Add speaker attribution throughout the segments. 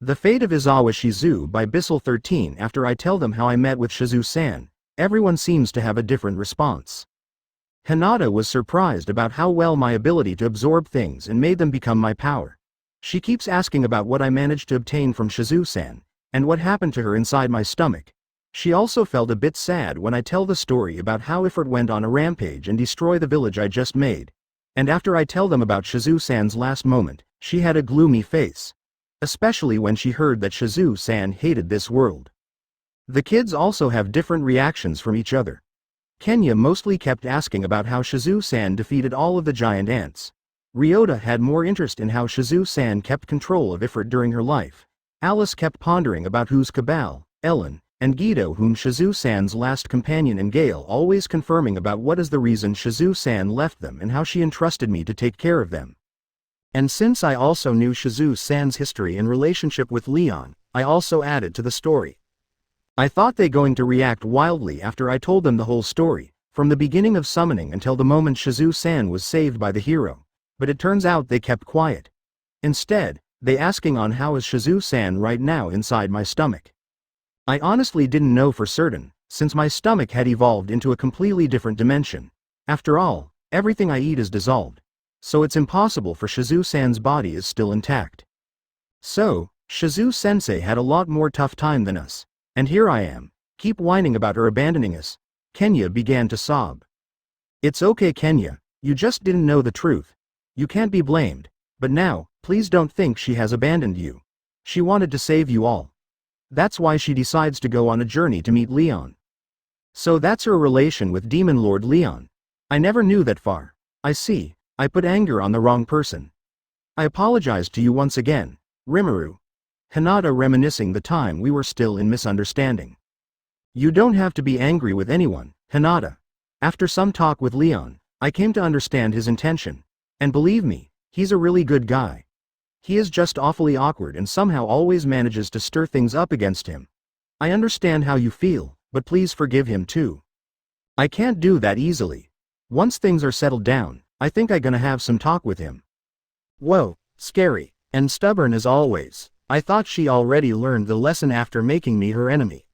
Speaker 1: The Fate of Izawa Shizu by Bisel13. After I tell them how I met with Shizu-san, everyone seems to have a different response. Hinata was surprised about how well my ability to absorb things and made them become my power. She keeps asking about what I managed to obtain from Shizu-san, and what happened to her inside my stomach. She also felt a bit sad when I tell the story about how Ifrit went on a rampage and destroyed the village I just made. And after I tell them about Shizu-san's last moment, she had a gloomy face. Especially when she heard that Shizu-san hated this world. The kids also have different reactions from each other. Kenya mostly kept asking about how Shizu-san defeated all of the giant ants. Ryota had more interest in how Shizu-san kept control of Ifrit during her life. Alice kept pondering about who's Cabal, Ellen, and Guido, whom Shizu-san's last companion, and Gale always confirming about what is the reason Shizu-san left them and how she entrusted me to take care of them. And since I also knew Shizu-san's history and relationship with Leon, I also added to the story. I thought they going to react wildly after I told them the whole story, from the beginning of summoning until the moment Shizu-san was saved by the hero, but it turns out they kept quiet. Instead, they asking on how is Shizu-san right now inside my stomach. I honestly didn't know for certain, since my stomach had evolved into a completely different dimension. After all, everything I eat is dissolved. So it's impossible for Shizu-san's body is still intact. So, Shizu-sensei had a lot more tough time than us. And here I am, keep whining about her abandoning us. Kenya began to sob. It's okay, Kenya, you just didn't know the truth. You can't be blamed, but now, please don't think she has abandoned you. She wanted to save you all. That's why she decides to go on a journey to meet Leon. So that's her relation with Demon Lord Leon. I never knew that far. I see, I put anger on the wrong person. I apologize to you once again, Rimuru. Hinata reminiscing the time we were still in misunderstanding. You don't have to be angry with anyone, Hinata. After some talk with Leon, I came to understand his intention. And believe me, he's a really good guy. He is just awfully awkward and somehow always manages to stir things up against him. I understand how you feel, but please forgive him too. I can't do that easily. Once things are settled down, I think I'm gonna have some talk with him. Whoa, scary, and stubborn as always. I thought she already learned the lesson after making me her enemy.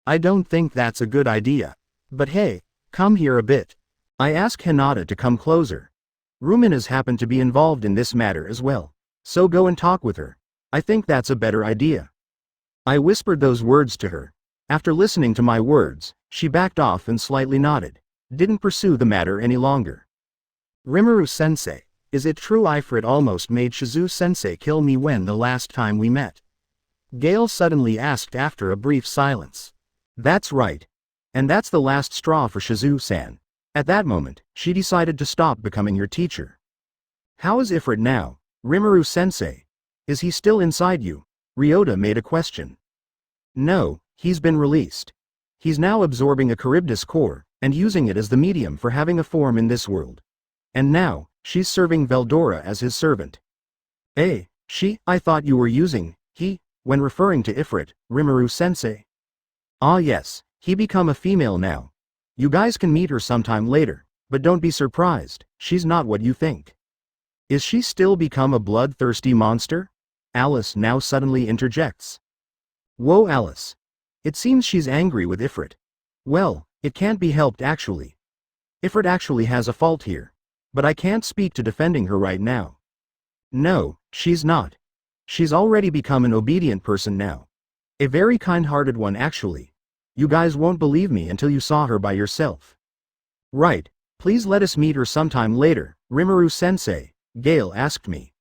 Speaker 1: I don't think that's a good idea. But hey, come here a bit. I ask Hinata to come closer. Rumin has happened to be involved in this matter as well. So go and talk with her. I think that's a better idea. I whispered those words to her. After listening to my words, she backed off and slightly nodded. Didn't pursue the matter any longer. Rimuru-sensei, is it true Ifrit almost made Shizu-sensei kill me when the last time we met? Gale suddenly asked after a brief silence. That's right. And that's the last straw for Shizu-san. At that moment, she decided to stop becoming your teacher. How is Ifrit now, Rimuru-sensei? Is he still inside you? Ryota made a question. No, he's been released. He's now absorbing a Charybdis core, and using it as the medium for having a form in this world. And now, she's serving Veldora as his servant. I thought you were using he when referring to Ifrit, Rimuru-sensei. Ah yes, he become a female now. You guys can meet her sometime later, but don't be surprised, she's not what you think. Is she still become a bloodthirsty monster? Alice now suddenly interjects. Whoa Alice. It seems she's angry with Ifrit. Well, it can't be helped actually. Ifrit actually has a fault here. But I can't speak to defending her right now. No, she's not. She's already become an obedient person now. A very kind-hearted one actually. You guys won't believe me until you saw her by yourself. Right, please let us meet her sometime later, Rimuru-sensei, Gale asked me.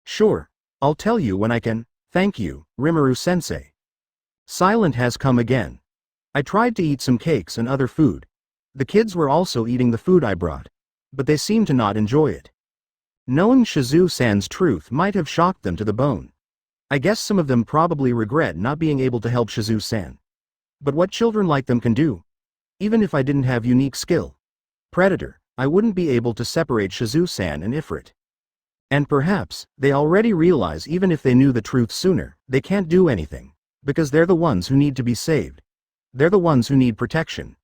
Speaker 1: Sure, I'll tell you when I can. Thank you, Rimuru-sensei. Silent has come again. I tried to eat some cakes and other food. The kids were also eating the food I brought. But they seemed to not enjoy it. Knowing Shizu-san's truth might have shocked them to the bone. I guess some of them probably regret not being able to help Shizu-san. But what children like them can do? Even if I didn't have unique skill. Predator, I wouldn't be able to separate Shizu-san and Ifrit. And perhaps, they already realize even if they knew the truth sooner, they can't do anything. Because they're the ones who need to be saved. They're the ones who need protection.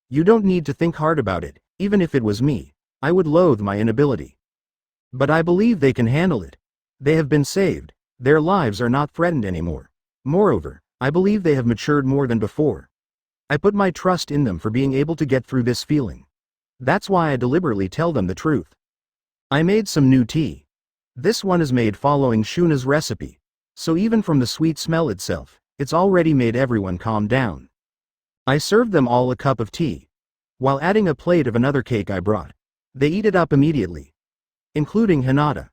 Speaker 1: You don't need to think hard about it, even if it was me. I would loathe my inability. But I believe they can handle it. They have been saved, Their lives are not threatened anymore. Moreover, I believe they have matured more than before. I put my trust in them for being able to get through this feeling. That's why I deliberately tell them the truth. I made some new tea. This one is made following Shuna's recipe, so even from the sweet smell itself, it's already made everyone calm down. I served them all a cup of tea, while adding a plate of another cake I brought. They eat it up immediately, including Hinata.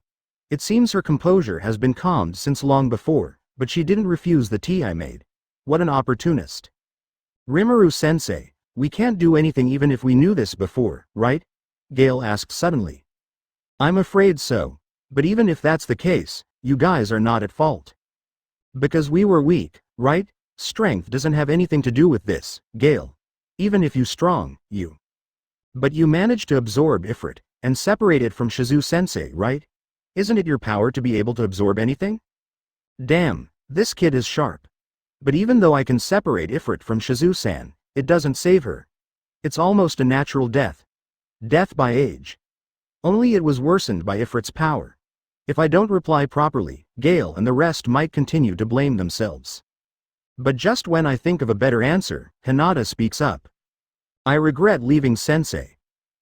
Speaker 1: It seems her composure has been calmed since long before, but she didn't refuse the tea I made. What an opportunist. Rimuru-sensei, we can't do anything even if we knew this before, right? Gale asked suddenly. I'm afraid so, but even if that's the case, you guys are not at fault. Because we were weak, right? Strength doesn't have anything to do with this, Gale. Even if you strong, you. But you managed to absorb Ifrit, and separate it from Shizu-sensei, right? Isn't it your power to be able to absorb anything? Damn, this kid is sharp. But even though I can separate Ifrit from Shizu-san, it doesn't save her. It's almost a natural death. Death by age. Only it was worsened by Ifrit's power. If I don't reply properly, Gale and the rest might continue to blame themselves. But just when I think of a better answer, Hinata speaks up. I regret leaving Sensei.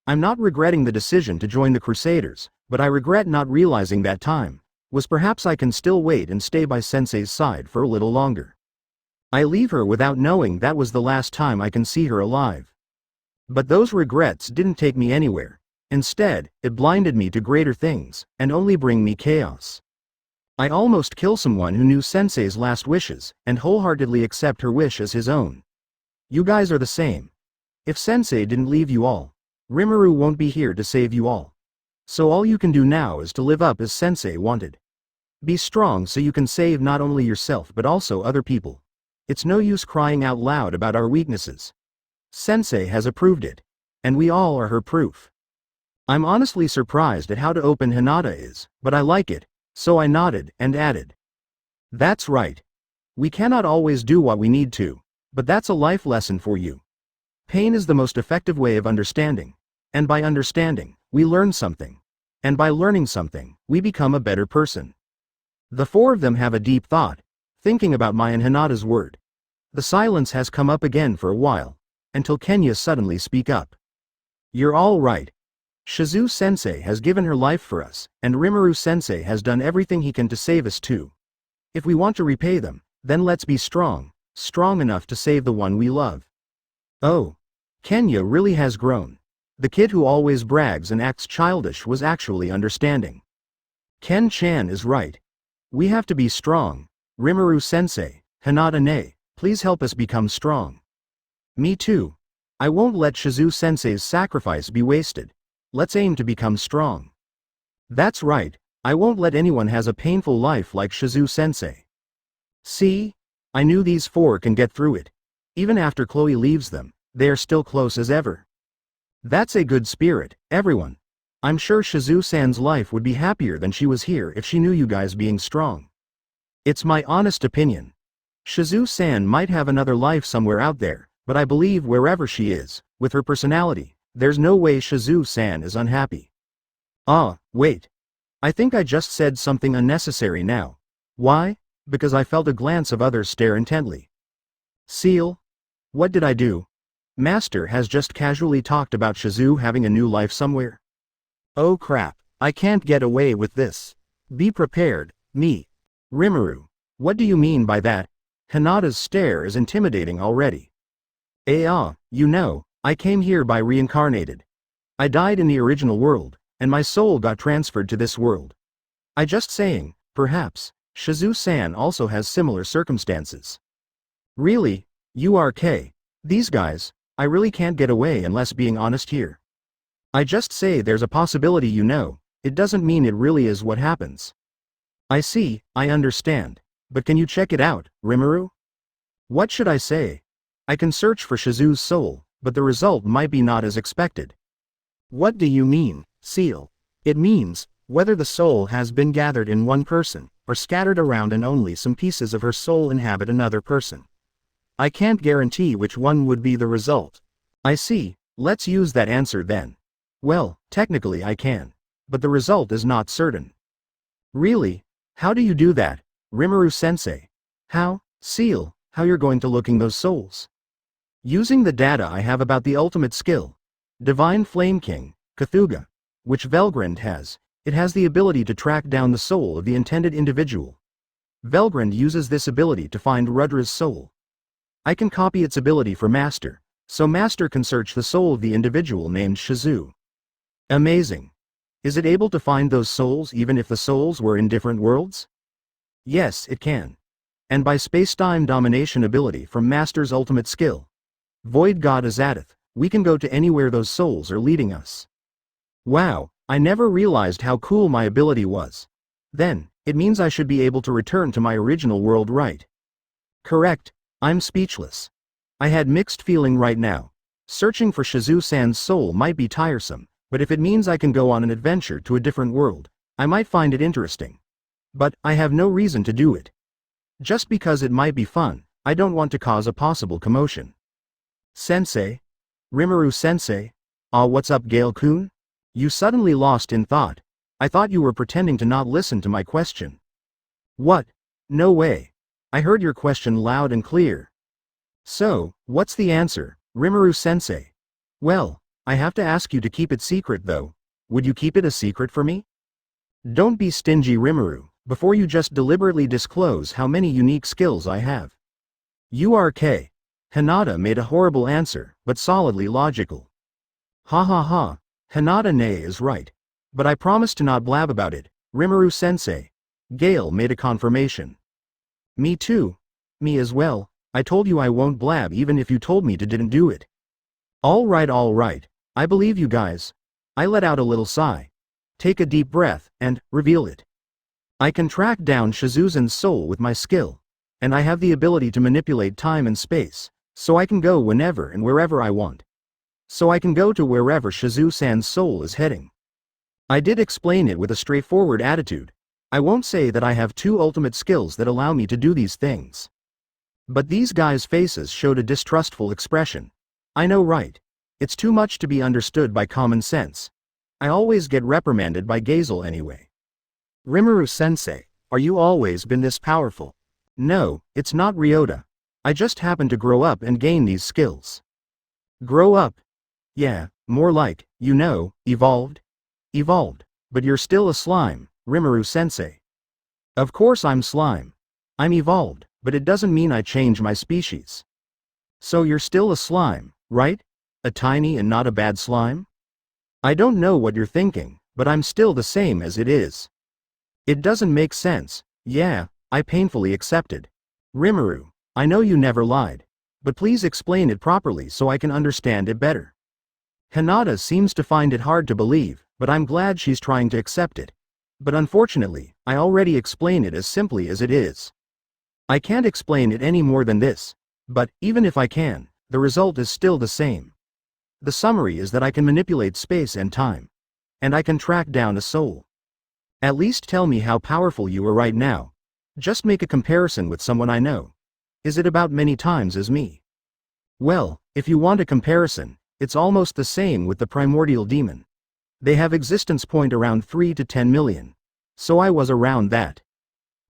Speaker 1: I'm not regretting the decision to join the Crusaders, but I regret not realizing that time was perhaps I can still wait and stay by Sensei's side for a little longer. I leave her without knowing that was the last time I can see her alive. But those regrets didn't take me anywhere. Instead, it blinded me to greater things, and only bring me chaos. I almost kill someone who knew Sensei's last wishes, and wholeheartedly accept her wish as his own. You guys are the same. If Sensei didn't leave you all, Rimuru won't be here to save you all. So all you can do now is to live up as Sensei wanted. Be strong so you can save not only yourself but also other people. It's no use crying out loud about our weaknesses. Sensei has approved it. And we all are her proof. I'm honestly surprised at how open Hinata is, but I like it, so I nodded and added. That's right. We cannot always do what we need to, but that's a life lesson for you. Pain is the most effective way of understanding. And by understanding, we learn something. And by learning something, we become a better person. The four of them have a deep thought, thinking about Mai and Hinata's word. The silence has come up again for a while, until Kenya suddenly speak up. You're all right. Shizu-sensei has given her life for us, and Rimuru-sensei has done everything he can to save us too. If we want to repay them, then let's be strong, strong enough to save the one we love. Oh. Kenya really has grown. The kid who always brags and acts childish was actually understanding. Ken-chan is right. We have to be strong. Rimuru-sensei, Hinata-ne, please help us become strong. Me too. I won't let Shizu-sensei's sacrifice be wasted. Let's aim to become strong. That's right, I won't let anyone has a painful life like Shizu-sensei. See? I knew these four can get through it. Even after Chloe leaves them, they are still close as ever. That's a good spirit, everyone. I'm sure Shizu-san's life would be happier than she was here if she knew you guys being strong. It's my honest opinion. Shizu-san might have another life somewhere out there, but I believe wherever she is, with her personality, there's no way Shizu-san is unhappy. Wait. I think I just said something unnecessary now. Why? Because I felt a glance of others stare intently. Seal? What did I do? Master has just casually talked about Shizu having a new life somewhere. Oh crap, I can't get away with this. Be prepared, me. Rimuru. What do you mean by that? Hinata's stare is intimidating already. You know, I came here by reincarnated. I died in the original world, and my soul got transferred to this world. I just saying, perhaps, Shizu-san also has similar circumstances. Really? You are K. These guys, I really can't get away unless being honest here. I just say there's a possibility you know, it doesn't mean it really is what happens. I see, I understand. But can you check it out, Rimuru? What should I say? I can search for Shizu's soul, but the result might be not as expected. What do you mean, Seal? It means, whether the soul has been gathered in one person, or scattered around and only some pieces of her soul inhabit another person. I can't guarantee which one would be the result. I see, let's use that answer then. Well, technically I can. But the result is not certain. Really? How do you do that? Rimuru-sensei. How, Seal, how you're going to looking those souls? Using the data I have about the ultimate skill, Divine Flame King, Cthulhu, which Velgrand has, it has the ability to track down the soul of the intended individual. Velgrand uses this ability to find Rudra's soul. I can copy its ability for Master, so Master can search the soul of the individual named Shizu. Amazing. Is it able to find those souls even if the souls were in different worlds? Yes, it can. And by space-time domination ability from Master's ultimate skill, Void God Azathoth, we can go to anywhere those souls are leading us. Wow, I never realized how cool my ability was. Then, it means I should be able to return to my original world, right? Correct, I'm speechless. I had mixed feeling right now. Searching for Shizu-san's soul might be tiresome, but if it means I can go on an adventure to a different world, I might find it interesting. But, I have no reason to do it. Just because it might be fun, I don't want to cause a possible commotion. Sensei? Rimuru-sensei? What's up, Gale-kun? You suddenly lost in thought. I thought you were pretending to not listen to my question. What? No way. I heard your question loud and clear. So, what's the answer, Rimuru-sensei? Well, I have to ask you to keep it secret though. Would you keep it a secret for me? Don't be stingy, Rimuru, before you just deliberately disclose how many unique skills I have. URK. Hinata made a horrible answer, but solidly logical. Ha ha ha, Hinata-ne is right. But I promise to not blab about it, Rimuru-sensei. Gale made a confirmation. Me too. Me as well. I told you I won't blab even if you told me to didn't do it. All right, I believe you guys. I let out a little sigh. Take a deep breath, and, reveal it. I can track down Shizu-san's soul with my skill. And I have the ability to manipulate time and space, so I can go whenever and wherever I want. So I can go to wherever Shizu-san's soul is heading. I did explain it with a straightforward attitude. I won't say that I have two ultimate skills that allow me to do these things. But these guys' faces showed a distrustful expression. I know, right? It's too much to be understood by common sense. I always get reprimanded by Gazel anyway. Rimuru-sensei, are you always been this powerful? No, it's not, Ryota. I just happened to grow up and gain these skills. Grow up? Yeah, more like, you know, evolved. Evolved, but you're still a slime, Rimuru-sensei. Of course I'm slime. I'm evolved, but it doesn't mean I change my species. So you're still a slime, right? A tiny and not a bad slime? I don't know what you're thinking, but I'm still the same as it is. It doesn't make sense. Yeah, I painfully accepted. Rimuru, I know you never lied. But please explain it properly so I can understand it better. Hinata seems to find it hard to believe, but I'm glad she's trying to accept it. But unfortunately, I already explain it as simply as it is. I can't explain it any more than this. But, even if I can, the result is still the same. The summary is that I can manipulate space and time. And I can track down a soul. At least tell me how powerful you are right now. Just make a comparison with someone I know. Is it about many times as me? Well, if you want a comparison, it's almost the same with the primordial demon. They have existence point around 3 to 10 million. So I was around that.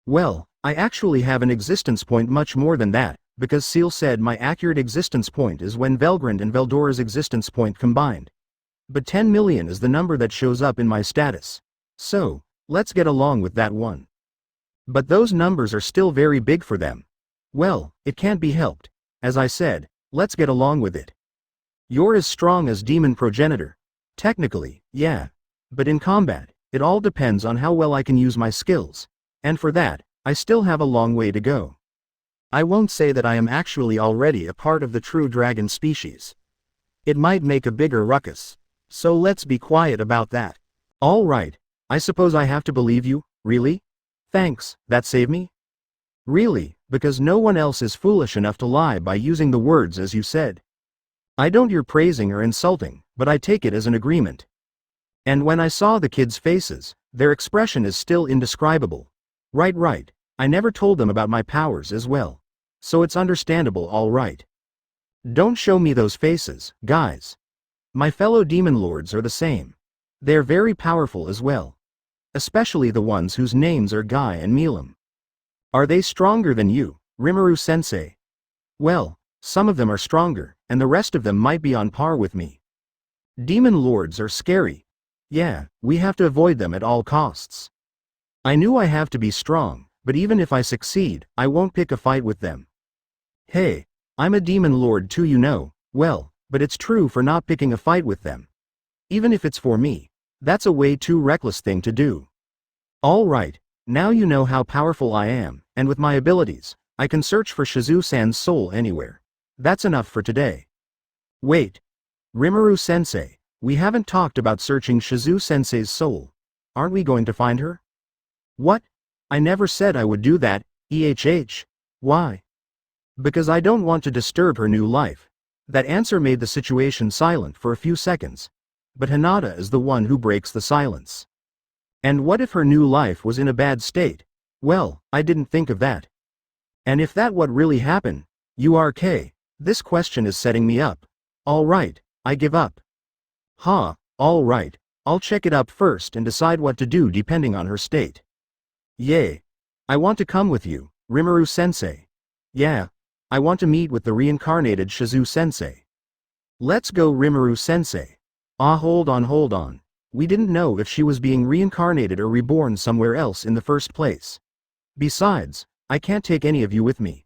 Speaker 1: Well, I actually have an existence point much more than that, because Seal said my accurate existence point is when Velgrand and Veldora's existence point combined. But 10 million is the number that shows up in my status. So, let's get along with that one. But those numbers are still very big for them. Well, it can't be helped. As I said, let's get along with it. You're as strong as Demon Progenitor. Technically, yeah. But in combat, it all depends on how well I can use my skills. And for that, I still have a long way to go. I won't say that I am actually already a part of the true dragon species. It might make a bigger ruckus. So let's be quiet about that. All right, I suppose I have to believe you, really? Thanks, that saved me? Really, because no one else is foolish enough to lie by using the words as you said. I don't hear praising or insulting, but I take it as an agreement. And when I saw the kids' faces, their expression is still indescribable. Right, I never told them about my powers as well. So it's understandable, all right. Don't show me those faces, guys. My fellow demon lords are the same. They're very powerful as well. Especially the ones whose names are Guy and Milam. Are they stronger than you, Rimuru-sensei? Well, some of them are stronger, and the rest of them might be on par with me. Demon lords are scary. Yeah, we have to avoid them at all costs. I knew I have to be strong, but even if I succeed, I won't pick a fight with them. Hey, I'm a demon lord too, you know. Well, but it's true for not picking a fight with them. Even if it's for me, that's a way too reckless thing to do. Alright, now you know how powerful I am, and with my abilities, I can search for Shizu-san's soul anywhere. That's enough for today. Wait. Rimuru-sensei, we haven't talked about searching Shizu-sensei's soul. Aren't we going to find her? What? I never said I would do that, Why? Because I don't want to disturb her new life. That answer made the situation silent for a few seconds. But Hinata is the one who breaks the silence. And what if her new life was in a bad state? Well, I didn't think of that. And if that what really happened? This question is setting me up. Alright, I give up. Alright, I'll check it up first and decide what to do depending on her state. Yay. I want to come with you, Rimuru-sensei. Yeah. I want to meet with the reincarnated Shizu-sensei. Let's go, Rimuru-sensei. Hold on. We didn't know if she was being reincarnated or reborn somewhere else in the first place. Besides, I can't take any of you with me.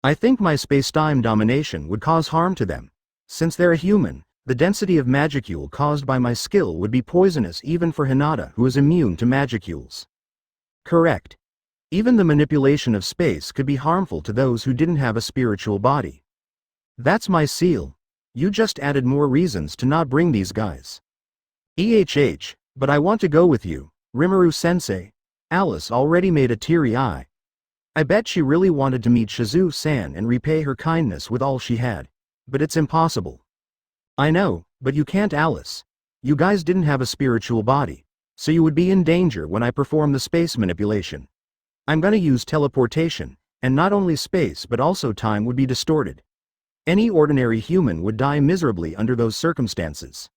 Speaker 1: I think my space-time domination would cause harm to them. Since they're a human, the density of magicule caused by my skill would be poisonous even for Hinata, who is immune to magicules. Correct. Even the manipulation of space could be harmful to those who didn't have a spiritual body. That's my seal. You just added more reasons to not bring these guys. But I want to go with you, Rimuru-sensei. Alice already made a teary eye. I bet she really wanted to meet Shizu-san and repay her kindness with all she had. But it's impossible. I know, but you can't, Alice. You guys didn't have a spiritual body, so you would be in danger when I perform the space manipulation. I'm gonna use teleportation, and not only space but also time would be distorted. Any ordinary human would die miserably under those circumstances.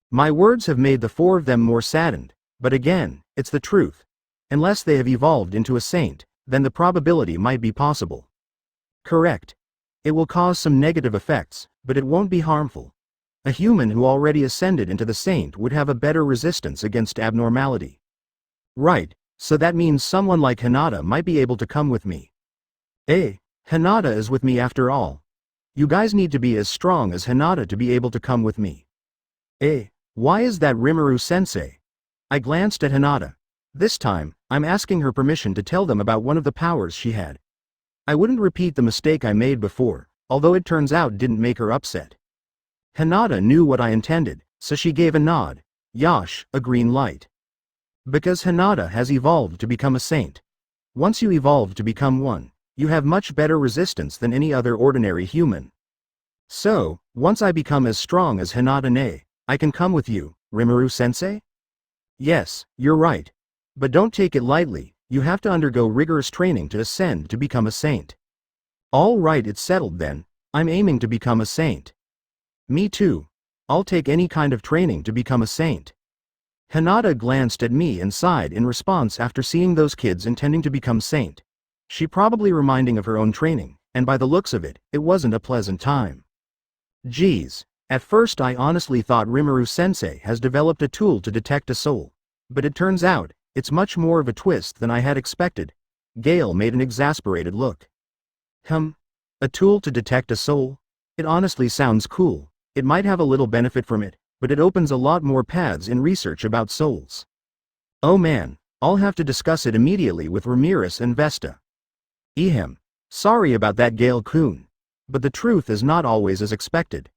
Speaker 1: My words have made the four of them more saddened, but again, it's the truth. Unless they have evolved into a saint, then the probability might be possible. Correct. It will cause some negative effects, but it won't be harmful. A human who already ascended into the saint would have a better resistance against abnormality. Right, so that means someone like Hinata might be able to come with me. Hinata is with me after all. You guys need to be as strong as Hinata to be able to come with me. Why is that, Rimuru-sensei? I glanced at Hinata. This time, I'm asking her permission to tell them about one of the powers she had. I wouldn't repeat the mistake I made before, although it turns out didn't make her upset. Hinata knew what I intended, so she gave a nod. A green light. Because Hinata has evolved to become a saint. Once you evolve to become one, you have much better resistance than any other ordinary human. So, once I become as strong as Hinata, I can come with you, Rimuru-sensei? Yes, you're right. But don't take it lightly, you have to undergo rigorous training to ascend to become a saint. All right, it's settled then. I'm aiming to become a saint. Me too. I'll take any kind of training to become a saint. Hinata glanced at me and sighed in response after seeing those kids intending to become saint. She probably reminding of her own training, and by the looks of it, it wasn't a pleasant time. Geez, at first I honestly thought Rimuru-sensei has developed a tool to detect a soul. But it turns out, it's much more of a twist than I had expected. Gale made an exasperated look. A tool to detect a soul? It honestly sounds cool. It might have a little benefit from it, but it opens a lot more paths in research about souls. Oh man, I'll have to discuss it immediately with Ramirez and Vesta. Sorry about that, Gale-kun. But the truth is not always as expected.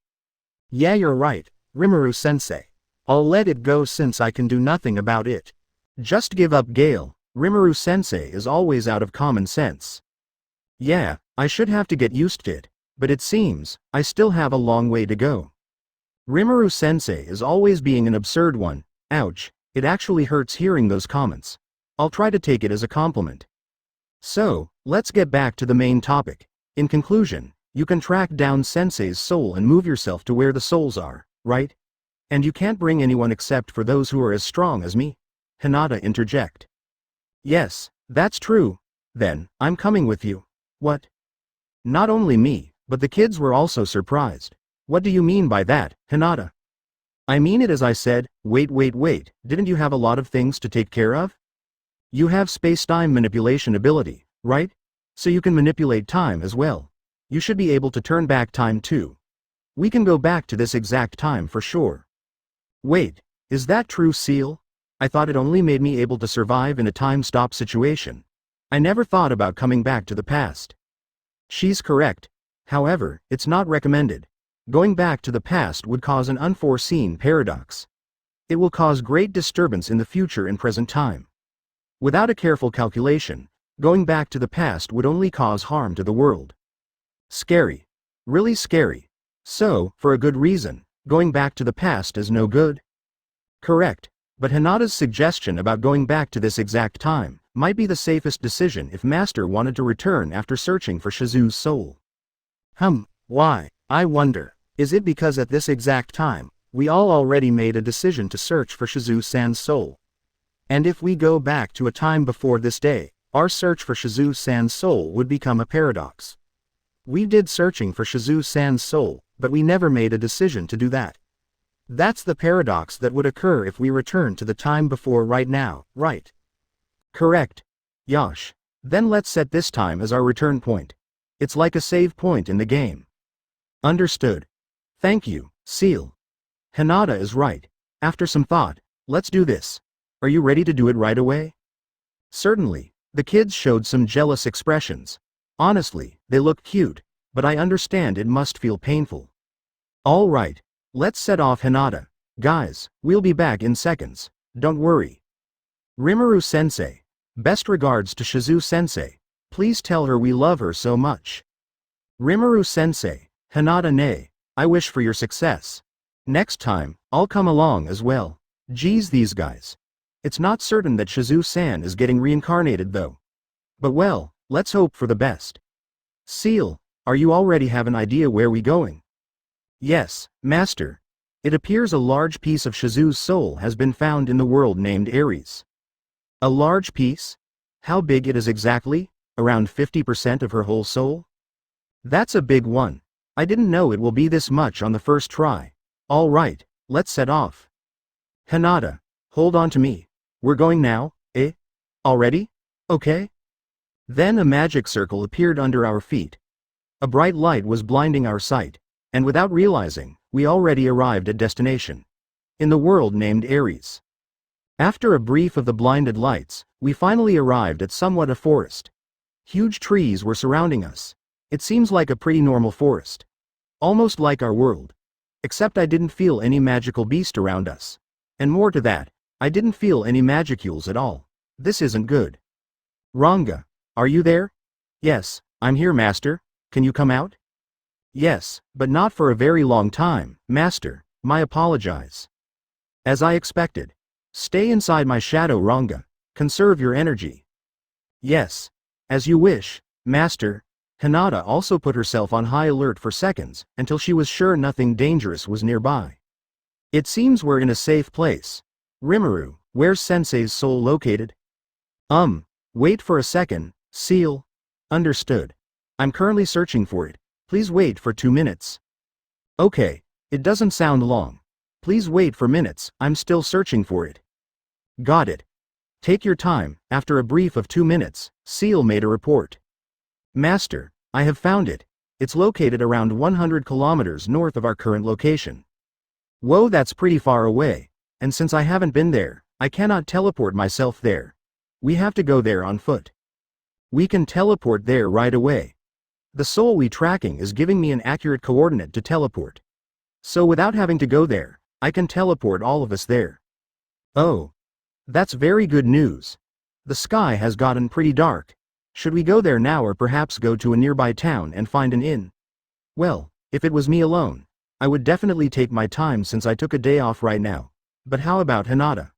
Speaker 1: Yeah, you're right, Rimuru-sensei. I'll let it go since I can do nothing about it. Just give up, Gale. Rimuru-sensei is always out of common sense. Yeah, I should have to get used to it, but it seems I still have a long way to go. Rimuru-sensei is always being an absurd one. Ouch, it actually hurts hearing those comments. I'll try to take it as a compliment. So, let's get back to the main topic. In conclusion, you can track down Sensei's soul and move yourself to where the souls are, right? And you can't bring anyone except for those who are as strong as me? Hinata interject. Yes, that's true. Then, I'm coming with you. What? Not only me, but the kids were also surprised. What do you mean by that, Hinata? I mean it as I said. Wait, didn't you have a lot of things to take care of? You have space-time manipulation ability, right? So you can manipulate time as well. You should be able to turn back time too. We can go back to this exact time for sure. Wait, is that true, Seal? I thought it only made me able to survive in a time-stop situation. I never thought about coming back to the past. She's correct. However, it's not recommended. Going back to the past would cause an unforeseen paradox. It will cause great disturbance in the future and present time. Without a careful calculation, going back to the past would only cause harm to the world. Scary. Really scary. So, for a good reason, going back to the past is no good? Correct. But Hinata's suggestion about going back to this exact time might be the safest decision if Master wanted to return after searching for Shizu's soul. Why? I wonder. Is it because at this exact time, we all already made a decision to search for Shizu-san's soul? And if we go back to a time before this day, our search for Shizu-san's soul would become a paradox. We did searching for Shizu-san's soul, but we never made a decision to do that. That's the paradox that would occur if we return to the time before right now, right? Correct. Yosh. Then let's set this time as our return point. It's like a save point in the game. Understood. Thank you, Seal. Hinata is right. After some thought, let's do this. Are you ready to do it right away? Certainly. The kids showed some jealous expressions. Honestly, they look cute, but I understand it must feel painful. All right. Let's set off, Hinata. Guys, we'll be back in seconds. Don't worry. Rimuru-sensei. Best regards to Shizu-sensei. Please tell her we love her so much. Rimuru-sensei. Hinata-ne. I wish for your success. Next time, I'll come along as well. Geez, these guys. It's not certain that Shizu-san is getting reincarnated though. But well, let's hope for the best. Seal, are you already have an idea where we going? Yes, Master. It appears a large piece of Shizu's soul has been found in the world named Aries. A large piece? How big it is exactly? Around 50% of her whole soul? That's a big one. I didn't know it will be this much on the first try. All right, let's set off. Hinata, hold on to me. We're going now, eh? Already? Okay. Then a magic circle appeared under our feet. A bright light was blinding our sight, and without realizing, we already arrived at destination. In the world named Aries. After a brief of the blinded lights, we finally arrived at somewhat a forest. Huge trees were surrounding us. It seems like a pretty normal forest. Almost like our world. Except I didn't feel any magical beast around us. And more to that, I didn't feel any magicules at all. This isn't good. Ranga, are you there? Yes, I'm here, Master. Can you come out? Yes, but not for a very long time, Master. My apologize. As I expected. Stay inside my shadow, Ranga. Conserve your energy. Yes. As you wish, Master. Hinata also put herself on high alert for seconds, until she was sure nothing dangerous was nearby. It seems we're in a safe place. Rimuru, where's Sensei's soul located? Wait for a second, Seal. Understood. I'm currently searching for it. Please wait for 2 minutes. Okay, it doesn't sound long. Please wait for minutes, I'm still searching for it. Got it. Take your time. After a brief of 2 minutes, Seal made a report. Master, I have found it. It's located around 100 kilometers north of our current location. Whoa, that's pretty far away, and since I haven't been there, I cannot teleport myself there. We have to go there on foot. We can teleport there right away. The soul we tracking is giving me an accurate coordinate to teleport. So without having to go there, I can teleport all of us there. Oh. That's very good news. The sky has gotten pretty dark. Should we go there now or perhaps go to a nearby town and find an inn? Well, if it was me alone, I would definitely take my time since I took a day off right now. But how about Hinata?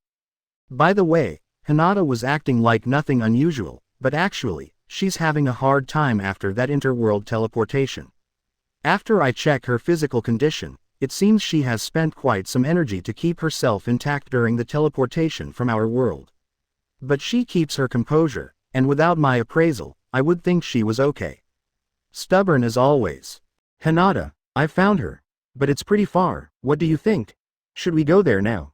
Speaker 1: By the way, Hinata was acting like nothing unusual, but actually, she's having a hard time after that interworld teleportation. After I check her physical condition, it seems she has spent quite some energy to keep herself intact during the teleportation from our world. But she keeps her composure, And without my appraisal, I would think she was okay. Stubborn as always. Hinata, I found her. But it's pretty far, what do you think? Should we go there now?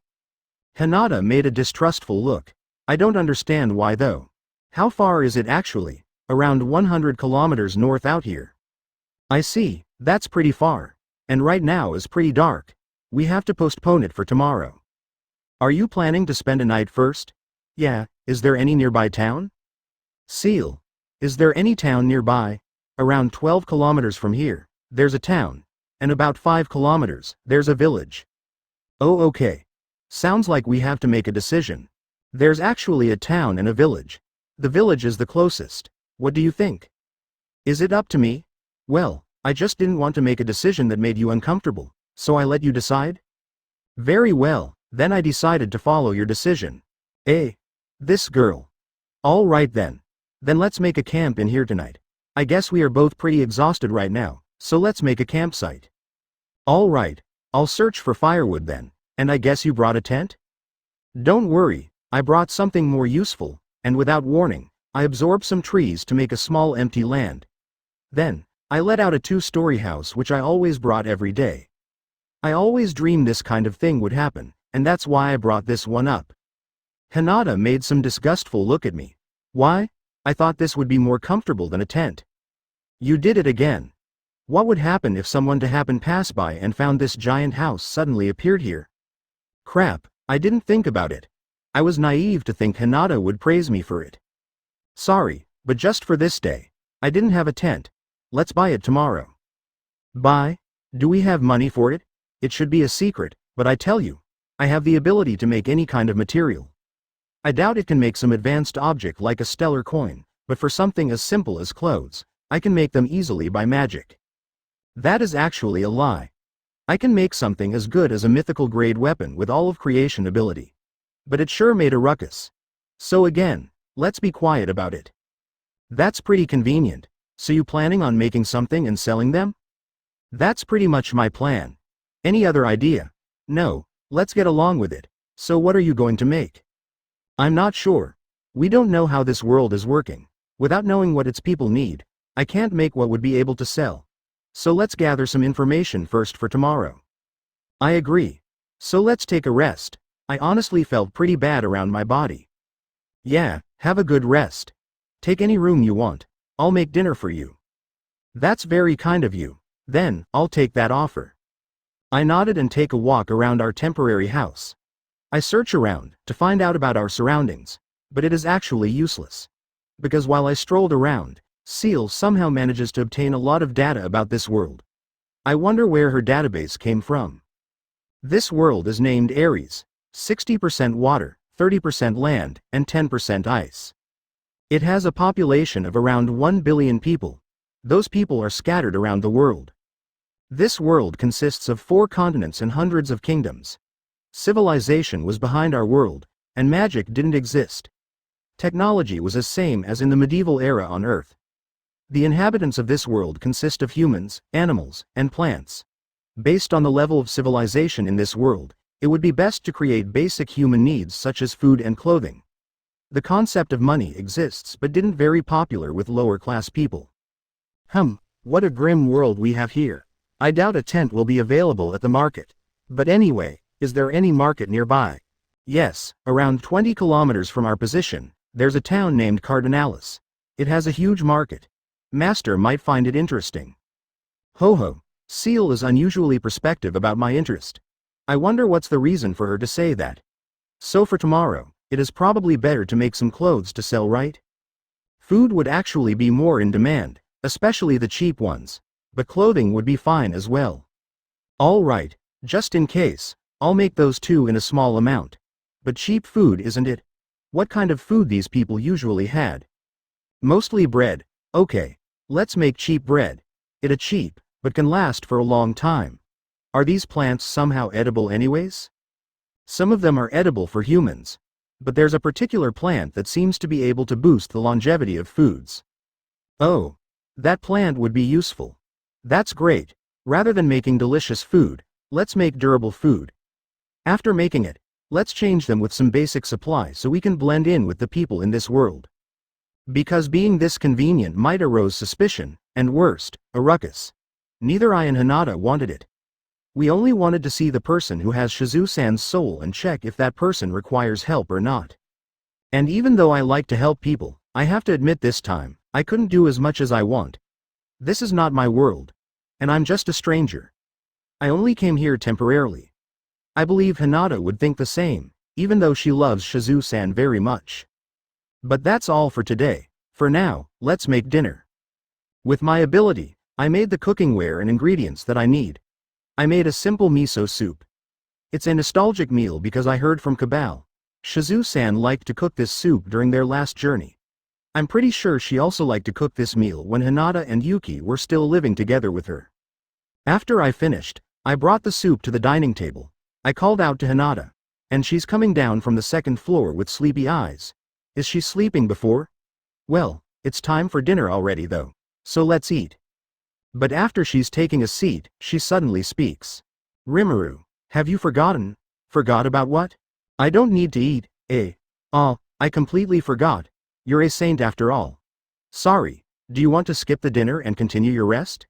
Speaker 1: Hinata made a distrustful look. I don't understand why though. How far is it actually? Around 100 kilometers north out here. I see, that's pretty far. And right now is pretty dark. We have to postpone it for tomorrow. Are you planning to spend a night first? Yeah, is there any nearby town? Seal. Is there any town nearby? Around 12 kilometers from here, there's a town. And about 5 kilometers, there's a village. Oh okay. Sounds like we have to make a decision. There's actually a town and a village. The village is the closest. What do you think? Is it up to me? Well, I just didn't want to make a decision that made you uncomfortable, so I let you decide? Very well, then I decided to follow your decision. This girl. All right then. Then let's make a camp in here tonight. I guess we are both pretty exhausted right now, so let's make a campsite. All right, I'll search for firewood then, and I guess you brought a tent? Don't worry, I brought something more useful, and without warning, I absorbed some trees to make a small empty land. Then, I let out a 2-story house which I always brought every day. I always dreamed this kind of thing would happen, and that's why I brought this one up. Hinata made some disgustful look at me. Why? I thought this would be more comfortable than a tent. You did it again. What would happen if someone to happen pass by and found this giant house suddenly appeared here? Crap, I didn't think about it. I was naive to think Hinata would praise me for it. Sorry, but just for this day. I didn't have a tent. Let's buy it tomorrow. Buy? Do we have money for it? It should be a secret, but I tell you, I have the ability to make any kind of material. I doubt it can make some advanced object like a stellar coin, but for something as simple as clothes, I can make them easily by magic. That is actually a lie. I can make something as good as a mythical grade weapon with all of creation ability. But it sure made a ruckus. So again, let's be quiet about it. That's pretty convenient. So you planning on making something and selling them? That's pretty much my plan. Any other idea? No, let's get along with it. So what are you going to make? I'm not sure. We don't know how this world is working. Without knowing what its people need, I can't make what would be able to sell. So let's gather some information first for tomorrow. I agree. So let's take a rest. I honestly felt pretty bad around my body. Yeah, have a good rest. Take any room you want. I'll make dinner for you. That's very kind of you. Then, I'll take that offer. I nodded and take a walk around our temporary house. I search around to find out about our surroundings, but it is actually useless. Because while I strolled around, Seal somehow manages to obtain a lot of data about this world. I wonder where her database came from. This world is named Aries, 60% water, 30% land, and 10% ice. It has a population of around 1 billion people. Those people are scattered around the world. This world consists of 4 continents and hundreds of kingdoms. Civilization was behind our world, and magic didn't exist. Technology was the same as in the medieval era on Earth. The inhabitants of this world consist of humans, animals, and plants. Based on the level of civilization in this world, it would be best to create basic human needs such as food and clothing. The concept of money exists but didn't very popular with lower class people. What a grim world we have here. I doubt a tent will be available at the market. But anyway, is there any market nearby? Yes, around 20 kilometers from our position, there's a town named Cardinalis. It has a huge market. Master might find it interesting. Ho, Seal is unusually perspective about my interest. I wonder what's the reason for her to say that. So for tomorrow, it is probably better to make some clothes to sell, right? Food would actually be more in demand, especially the cheap ones, but clothing would be fine as well. All right, just in case, I'll make those too in a small amount. But cheap food, isn't it? What kind of food these people usually had? Mostly bread. Okay, let's make cheap bread. It is cheap, but can last for a long time. Are these plants somehow edible anyways? Some of them are edible for humans. But there's a particular plant that seems to be able to boost the longevity of foods. Oh, that plant would be useful. That's great. Rather than making delicious food, let's make durable food. After making it, let's change them with some basic supply so we can blend in with the people in this world. Because being this convenient might arouse suspicion, and worst, a ruckus. Neither I and Hinata wanted it. We only wanted to see the person who has Shizu-san's soul and check if that person requires help or not. And even though I like to help people, I have to admit this time, I couldn't do as much as I want. This is not my world. And I'm just a stranger. I only came here temporarily. I believe Hinata would think the same, even though she loves Shizu-san very much. But that's all for today. For now, let's make dinner. With my ability, I made the cookingware and ingredients that I need. I made a simple miso soup. It's a nostalgic meal because I heard from Cabal. Shizu-san liked to cook this soup during their last journey. I'm pretty sure she also liked to cook this meal when Hinata and Yuki were still living together with her. After I finished, I brought the soup to the dining table. I called out to Hinata. And she's coming down from the second floor with sleepy eyes. Is she sleeping before? Well, it's time for dinner already though. So let's eat. But after she's taking a seat, she suddenly speaks. Rimuru, have you forgotten? Forgot about what? I don't need to eat, eh? Oh, I completely forgot. You're a saint after all. Sorry, do you want to skip the dinner and continue your rest?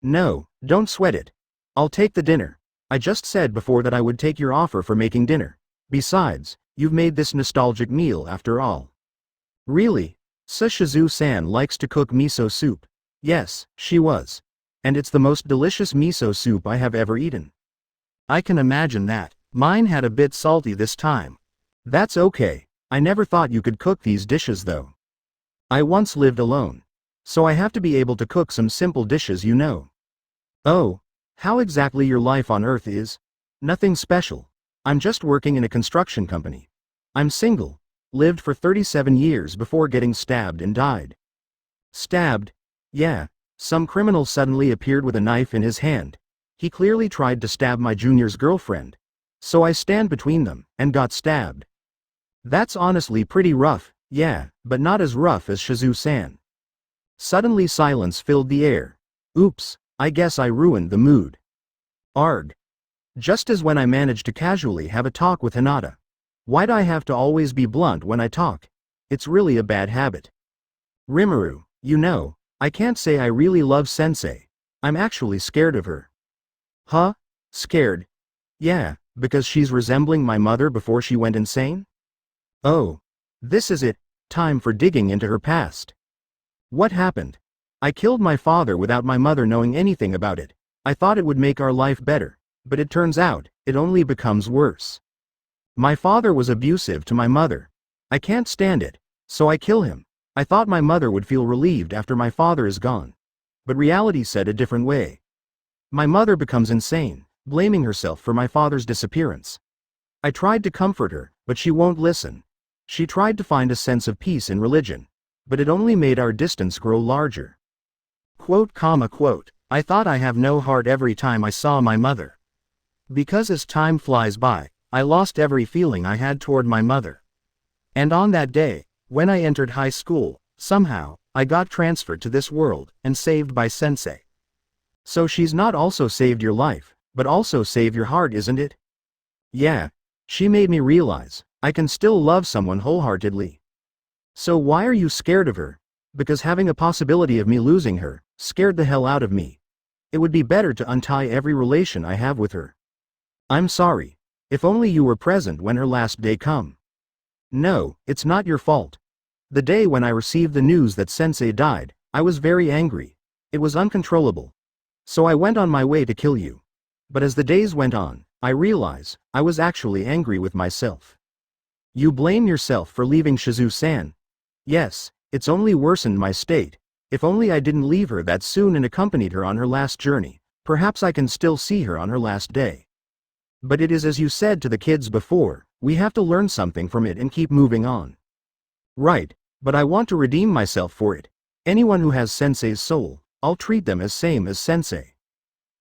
Speaker 1: No, don't sweat it. I'll take the dinner. I just said before that I would take your offer for making dinner. Besides, you've made this nostalgic meal after all. Really? Shizu-san likes to cook miso soup. Yes, she was. And it's the most delicious miso soup I have ever eaten. I can imagine that. Mine had a bit salty this time. That's okay. I never thought you could cook these dishes though. I once lived alone. So I have to be able to cook some simple dishes, you know. Oh, how exactly your life on Earth is? Nothing special. I'm just working in a construction company. I'm single. Lived for 37 years before getting stabbed and died. Stabbed? Yeah. Some criminal suddenly appeared with a knife in his hand. He clearly tried to stab my junior's girlfriend. So I stand between them, and got stabbed. That's honestly pretty rough, yeah, but not as rough as Shizu-san. Suddenly silence filled the air. Oops, I guess I ruined the mood. Arg. Just as when I managed to casually have a talk with Hinata. Why'd I have to always be blunt when I talk? It's really a bad habit. Rimuru, you know, I can't say I really love Sensei. I'm actually scared of her. Huh? Scared? Yeah, because she's resembling my mother before she went insane? Oh. This is it, time for digging into her past. What happened? I killed my father without my mother knowing anything about it. I thought it would make our life better, but it turns out, it only becomes worse. My father was abusive to my mother. I can't stand it, so I kill him. I thought my mother would feel relieved after my father is gone. But reality said a different way. My mother becomes insane, blaming herself for my father's disappearance. I tried to comfort her, but she won't listen. She tried to find a sense of peace in religion, but it only made our distance grow larger. Quote, quote, I thought I have no heart every time I saw my mother. Because as time flies by, I lost every feeling I had toward my mother. And on that day, when I entered high school, somehow, I got transferred to this world, and saved by Sensei. So she's not also saved your life, but also saved your heart, isn't it? Yeah. She made me realize, I can still love someone wholeheartedly. So why are you scared of her? Because having a possibility of me losing her, scared the hell out of me. It would be better to untie every relation I have with her. I'm sorry. If only you were present when her last day come. No, it's not your fault. The day when I received the news that Sensei died, I was very angry. It was uncontrollable. So I went on my way to kill you. But as the days went on, I realized, I was actually angry with myself. You blame yourself for leaving Shizu-san. Yes, it's only worsened my state. If only I didn't leave her that soon and accompanied her on her last journey, perhaps I can still see her on her last day. But it is as you said to the kids before, we have to learn something from it and keep moving on. Right, but I want to redeem myself for it. Anyone who has Sensei's soul, I'll treat them as same as Sensei.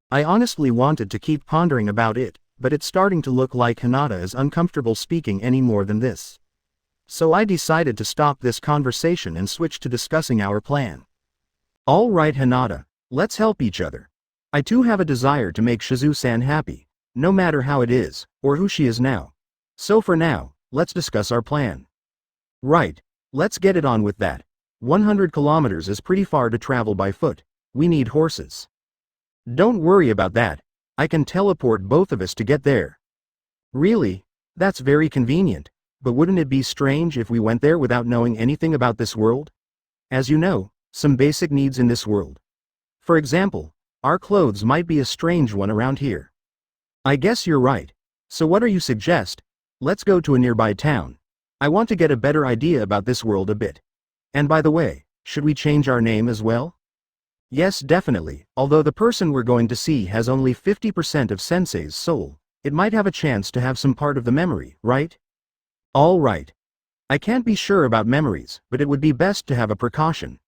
Speaker 1: I honestly wanted to keep pondering about it, but it's starting to look like Hinata is uncomfortable speaking any more than this. So I decided to stop this conversation and switch to discussing our plan. All right, Hinata, let's help each other. I too have a desire to make Shizu-san happy, no matter how it is, or who she is now. So for now, let's discuss our plan. Right, let's get it on with that. 100 kilometers is pretty far to travel by foot. We need horses. Don't worry about that. I can teleport both of us to get there. Really? That's very convenient. But wouldn't it be strange if we went there without knowing anything about this world? As you know, some basic needs in this world. For example, our clothes might be a strange one around here. I guess you're right. So what do you suggest? Let's go to a nearby town. I want to get a better idea about this world a bit. And by the way, should we change our name as well? Yes, definitely. Although the person we're going to see has only 50% of Sensei's soul, it might have a chance to have some part of the memory, right? All right. I can't be sure about memories, but it would be best to have a precaution.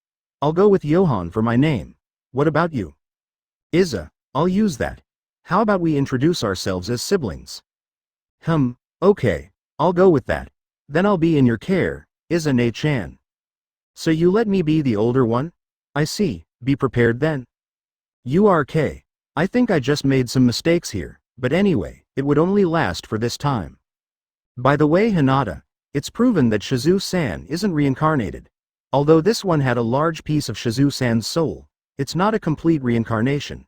Speaker 1: I'll go with Johan for my name. What about you? Iza, I'll use that. How about we introduce ourselves as siblings? Okay, I'll go with that. Then I'll be in your care, Iza-ne-chan. So you let me be the older one? I see, be prepared then. URK. I think I just made some mistakes here, but anyway, it would only last for this time. By the way, Hinata, it's proven that Shizu-san isn't reincarnated. Although this one had a large piece of Shizu-san's soul, it's not a complete reincarnation.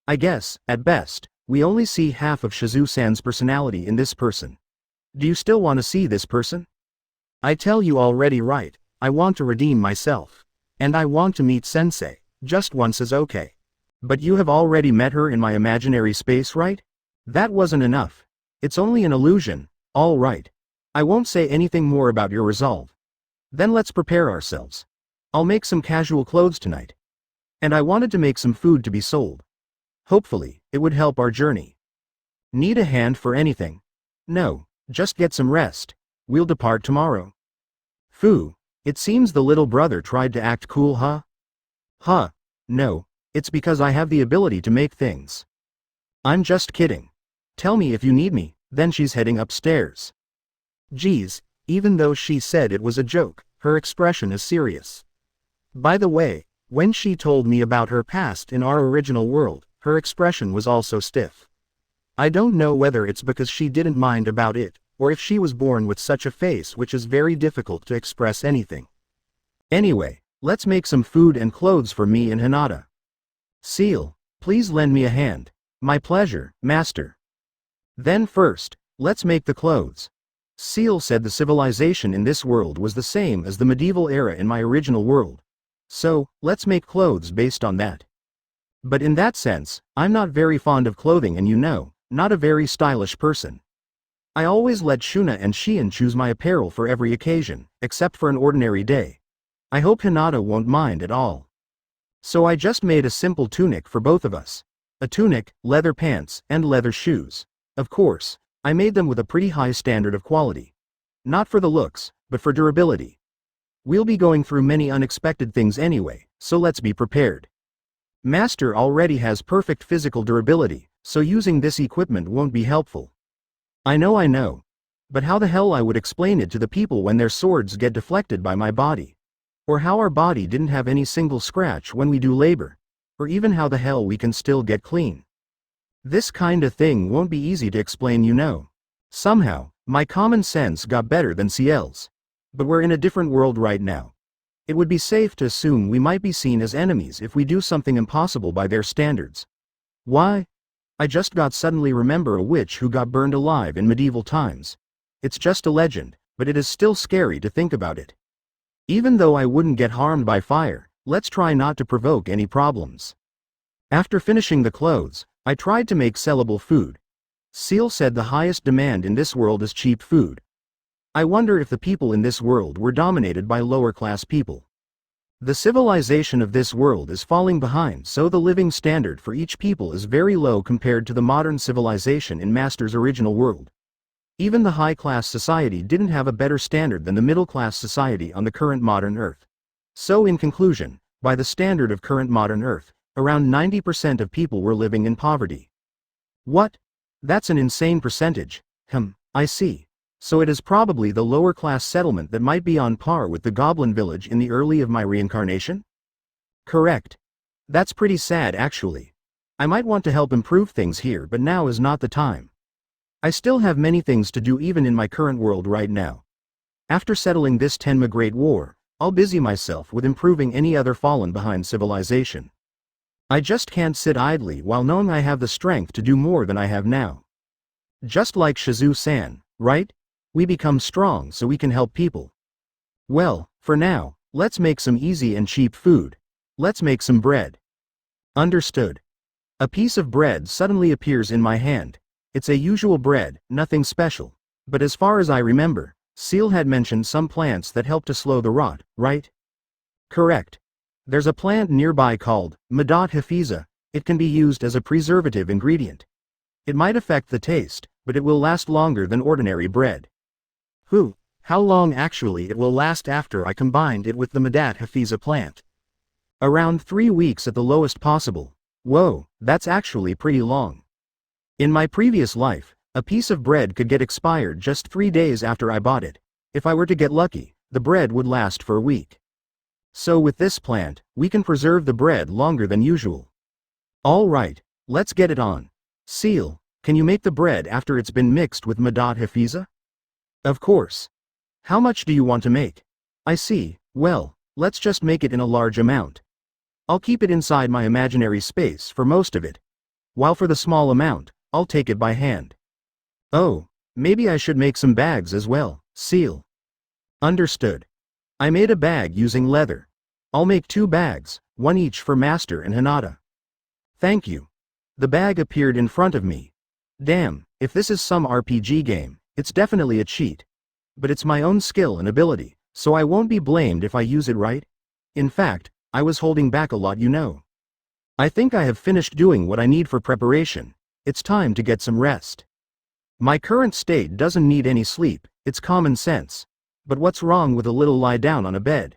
Speaker 1: I guess, at best, we only see half of Shizu-san's personality in this person. Do you still want to see this person? I tell you already, right, I want to redeem myself. And I want to meet Sensei, just once is okay. But you have already met her in my imaginary space, right? That wasn't enough. It's only an illusion. All right. I won't say anything more about your resolve. Then let's prepare ourselves. I'll make some casual clothes tonight. And I wanted to make some food to be sold. Hopefully, it would help our journey. Need a hand for anything? No, just get some rest. We'll depart tomorrow. Phew, it seems the little brother tried to act cool, huh? No, it's because I have the ability to make things. I'm just kidding. Tell me if you need me. Then she's heading upstairs. Geez, even though she said it was a joke, her expression is serious. By the way, when she told me about her past in our original world, her expression was also stiff. I don't know whether it's because she didn't mind about it, or if she was born with such a face which is very difficult to express anything. Anyway, let's make some food and clothes for me and Hinata. Seal, please lend me a hand. My pleasure, master. Then first, let's make the clothes. Seal said the civilization in this world was the same as the medieval era in my original world. So, let's make clothes based on that. But in that sense, I'm not very fond of clothing and not a very stylish person. I always let Shuna and Shion choose my apparel for every occasion, except for an ordinary day. I hope Hinata won't mind at all. So I just made a simple tunic for both of us. A tunic, leather pants, and leather shoes. Of course, I made them with a pretty high standard of quality. Not for the looks, but for durability. We'll be going through many unexpected things anyway, so let's be prepared. Master already has perfect physical durability, so using this equipment won't be helpful. I know. But how the hell I would explain it to the people when their swords get deflected by my body? Or how our body didn't have any single scratch when we do labor? Or even how the hell we can still get clean? This kind of thing won't be easy to explain, Somehow, my common sense got better than Ciel's. But we're in a different world right now. It would be safe to assume we might be seen as enemies if we do something impossible by their standards. Why? I just got suddenly remember a witch who got burned alive in medieval times. It's just a legend, but it is still scary to think about it. Even though I wouldn't get harmed by fire, let's try not to provoke any problems. After finishing the clothes, I tried to make sellable food. Seal said the highest demand in this world is cheap food. I wonder if the people in this world were dominated by lower class people. The civilization of this world is falling behind, so the living standard for each people is very low compared to the modern civilization in Master's original world. Even the high-class society didn't have a better standard than the middle-class society on the current modern Earth. So in conclusion, by the standard of current modern Earth, around 90% of people were living in poverty. What? That's an insane percentage. I see. So it is probably the lower class settlement that might be on par with the goblin village in the early of my reincarnation? Correct. That's pretty sad actually. I might want to help improve things here, but now is not the time. I still have many things to do even in my current world right now. After settling this Tenma Great War, I'll busy myself with improving any other fallen behind civilization. I just can't sit idly while knowing I have the strength to do more than I have now. Just like Shizu-san, right? We become strong so we can help people. Well, for now, let's make some easy and cheap food. Let's make some bread. Understood. A piece of bread suddenly appears in my hand. It's a usual bread, nothing special. But as far as I remember, Seal had mentioned some plants that help to slow the rot, right? Correct. There's a plant nearby called Madat Hafiza. It can be used as a preservative ingredient. It might affect the taste, but it will last longer than ordinary bread. How long actually it will last after I combined it with the Madat Hafiza plant? Around 3 weeks at the lowest possible. Whoa, that's actually pretty long. In my previous life, a piece of bread could get expired just 3 days after I bought it. If I were to get lucky, the bread would last for a week. So with this plant, we can preserve the bread longer than usual. Alright, let's get it on. Seal, can you make the bread after it's been mixed with Madat Hafiza? Of course. How much do you want to make? I see, well, let's just make it in a large amount. I'll keep it inside my imaginary space for most of it. While for the small amount, I'll take it by hand. Oh, maybe I should make some bags as well, Seal. Understood. I made a bag using leather. I'll make 2 bags, one each for Master and Hinata. Thank you. The bag appeared in front of me. Damn, if this is some RPG game, it's definitely a cheat. But it's my own skill and ability, so I won't be blamed if I use it right. In fact, I was holding back a lot, you know. I think I have finished doing what I need for preparation. It's time to get some rest. My current state doesn't need any sleep, it's common sense. But what's wrong with a little lie down on a bed?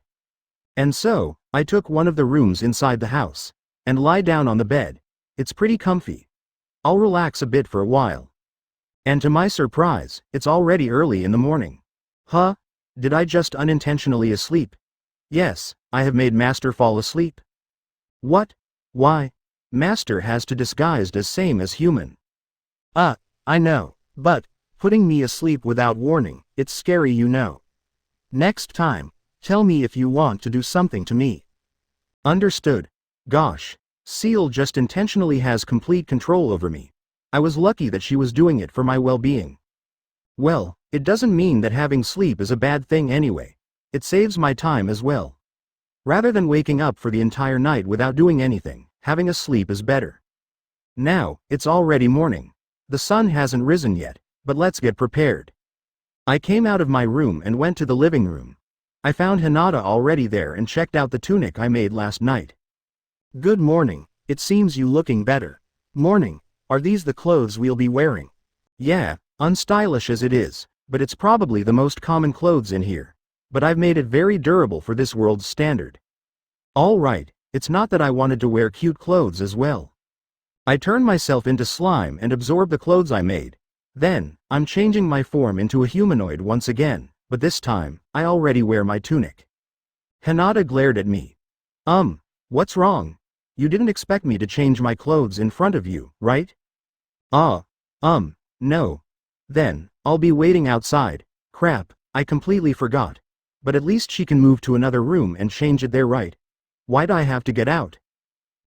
Speaker 1: And so, I took one of the rooms inside the house, and lie down on the bed. It's pretty comfy. I'll relax a bit for a while. And to my surprise, it's already early in the morning. Huh? Did I just unintentionally asleep? Yes, I have made Master fall asleep. What? Why? Master has to disguised as same as human. I know, but, putting me asleep without warning, it's scary, you know. Next time, tell me if you want to do something to me. Understood. Gosh, Seal just intentionally has complete control over me. I was lucky that she was doing it for my well-being. Well, it doesn't mean that having sleep is a bad thing anyway. It saves my time as well. Rather than waking up for the entire night without doing anything, having a sleep is better. Now, it's already morning. The sun hasn't risen yet, but let's get prepared. I came out of my room and went to the living room. I found Hinata already there and checked out the tunic I made last night. Good morning, it seems you looking better. Morning, are these the clothes we'll be wearing? Yeah, unstylish as it is, but it's probably the most common clothes in here. But I've made it very durable for this world's standard. Alright, it's not that I wanted to wear cute clothes as well. I turned myself into slime and absorbed the clothes I made. Then, I'm changing my form into a humanoid once again, but this time, I already wear my tunic. Hinata glared at me. What's wrong? You didn't expect me to change my clothes in front of you, right? No. Then, I'll be waiting outside. Crap, I completely forgot. But at least she can move to another room and change it there, right? Why'd I have to get out?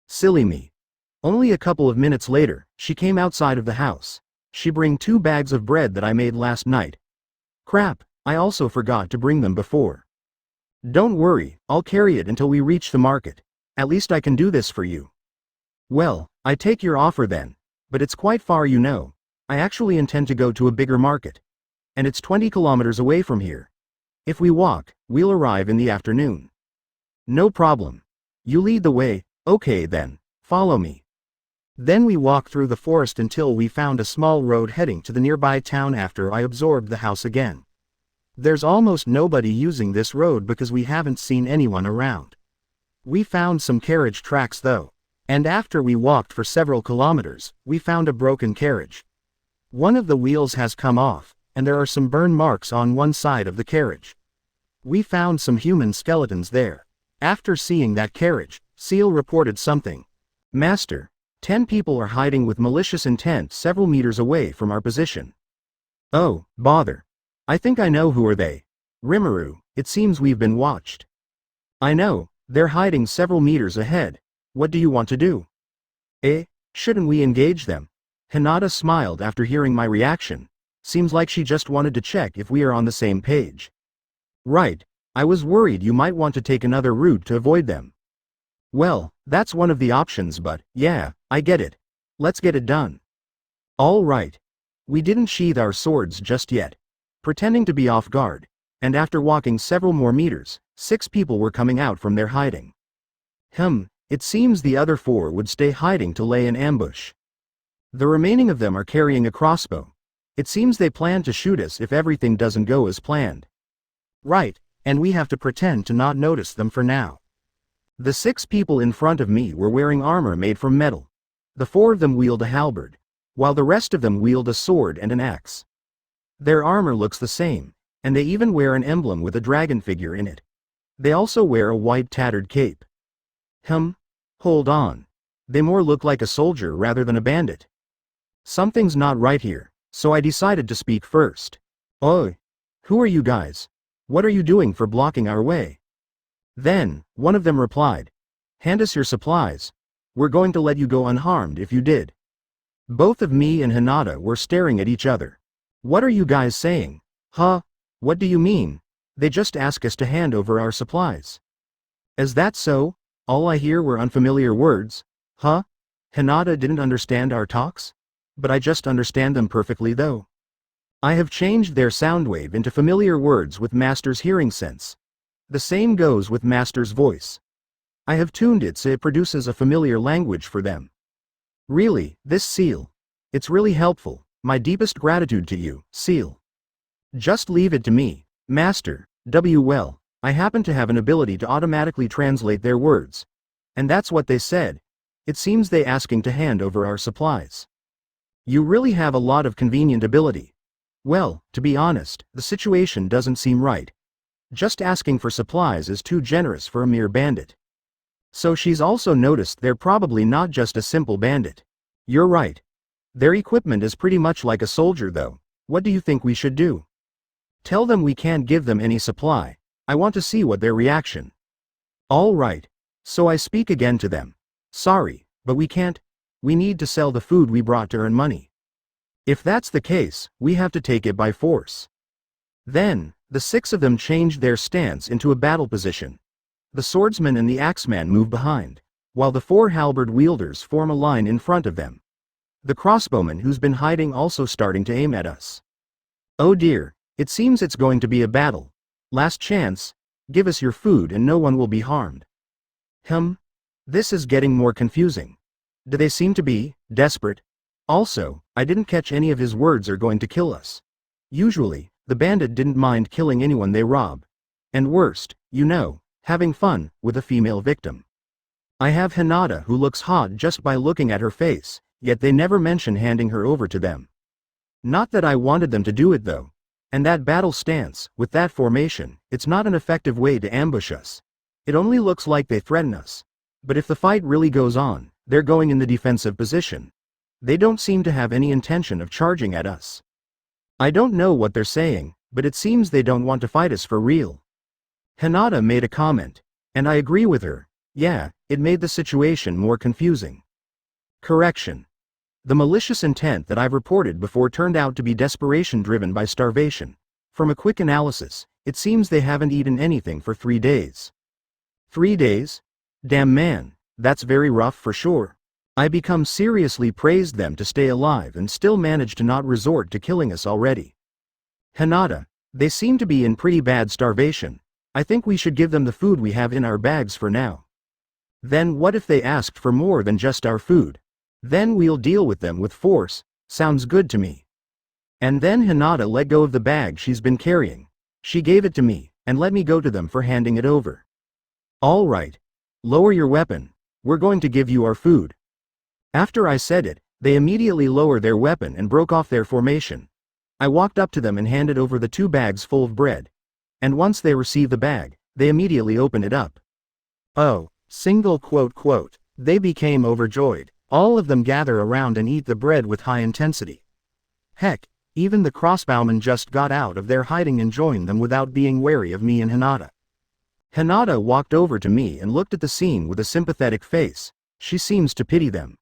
Speaker 1: Silly me. Only a couple of minutes later, she came outside of the house. She bring 2 bags of bread that I made last night. Crap, I also forgot to bring them before. Don't worry, I'll carry it until we reach the market. At least I can do this for you. Well, I take your offer then. But it's quite far, you know. I actually intend to go to a bigger market. And it's 20 kilometers away from here. If we walk, we'll arrive in the afternoon. No problem. You lead the way, okay then, follow me. Then we walked through the forest until we found a small road heading to the nearby town after I absorbed the house again. There's almost nobody using this road because we haven't seen anyone around. We found some carriage tracks though. And after we walked for several kilometers, we found a broken carriage. One of the wheels has come off, and there are some burn marks on one side of the carriage. We found some human skeletons there. After seeing that carriage, Seal reported something. Master, 10 people are hiding with malicious intent several meters away from our position. Oh, bother. I think I know who are they. Rimuru, it seems we've been watched. I know, they're hiding several meters ahead. What do you want to do? Shouldn't we engage them? Hinata smiled after hearing my reaction. Seems like she just wanted to check if we are on the same page. Right, I was worried you might want to take another route to avoid them. Well, that's one of the options, but, yeah, I get it. Let's get it done. All right. We didn't sheath our swords just yet. Pretending to be off guard, and after walking several more meters, 6 people were coming out from their hiding. It seems the other 4 would stay hiding to lay an ambush. The remaining of them are carrying a crossbow. It seems they plan to shoot us if everything doesn't go as planned. Right, and we have to pretend to not notice them for now. The 6 people in front of me were wearing armor made from metal. The 4 of them wield a halberd, while the rest of them wield a sword and an axe. Their armor looks the same, and they even wear an emblem with a dragon figure in it. They also wear a white tattered cape. Hold on. They more look like a soldier rather than a bandit. Something's not right here, so I decided to speak first. Oi! Who are you guys? What are you doing for blocking our way? Then, one of them replied. Hand us your supplies. We're going to let you go unharmed if you did. Both of me and Hinata were staring at each other. What are you guys saying? What do you mean? They just asked us to hand over our supplies. Is that so? All I hear were unfamiliar words. Hinata didn't understand our talks? But I just understand them perfectly though. I have changed their sound wave into familiar words with Master's hearing sense. The same goes with Master's voice. I have tuned it so it produces a familiar language for them. Really, this seal. It's really helpful. My deepest gratitude to you, seal. Just leave it to me, Master. Well, I happen to have an ability to automatically translate their words. And that's what they said. It seems they asking to hand over our supplies. You really have a lot of convenient ability. Well, to be honest, the situation doesn't seem right. Just asking for supplies is too generous for a mere bandit. So she's also noticed they're probably not just a simple bandit. You're right. Their equipment is pretty much like a soldier though. What do you think we should do? Tell them we can't give them any supply. I want to see what their reaction. All right. So I speak again to them. Sorry, but we can't. We need to sell the food we brought to earn money. If that's the case, we have to take it by force. Then, the 6 of them changed their stance into a battle position. The swordsman and the axeman move behind, while the 4 halberd wielders form a line in front of them. The crossbowman who's been hiding also starting to aim at us. Oh dear, it seems it's going to be a battle. Last chance, give us your food and no one will be harmed. This is getting more confusing. Do they seem to be desperate? Also, I didn't catch any of his words are going to kill us. Usually, the bandit didn't mind killing anyone they rob. And worst, having fun with a female victim. I have Hinata who looks hot just by looking at her face, yet they never mention handing her over to them. Not that I wanted them to do it though. And that battle stance, with that formation, it's not an effective way to ambush us. It only looks like they threaten us. But if the fight really goes on, they're going in the defensive position. They don't seem to have any intention of charging at us. I don't know what they're saying, but it seems they don't want to fight us for real. Hinata made a comment, and I agree with her. Yeah, it made the situation more confusing. Correction. The malicious intent that I've reported before turned out to be desperation driven by starvation. From a quick analysis, it seems they haven't eaten anything for 3 days. 3 days? Damn man, that's very rough for sure. I become seriously praised them to stay alive and still manage to not resort to killing us already. Hinata, they seem to be in pretty bad starvation. I think we should give them the food we have in our bags for now. Then what if they asked for more than just our food? Then we'll deal with them with force. Sounds good to me. And then Hinata let go of the bag she's been carrying. She gave it to me, and let me go to them for handing it over. All right. Lower your weapon. We're going to give you our food. After I said it, they immediately lowered their weapon and broke off their formation. I walked up to them and handed over the 2 bags full of bread. And once they received the bag, they immediately opened it up. Oh, they became overjoyed. All of them gather around and eat the bread with high intensity. Heck, even the crossbowmen just got out of their hiding and joined them without being wary of me and Hinata. Hinata walked over to me and looked at the scene with a sympathetic face. She seems to pity them.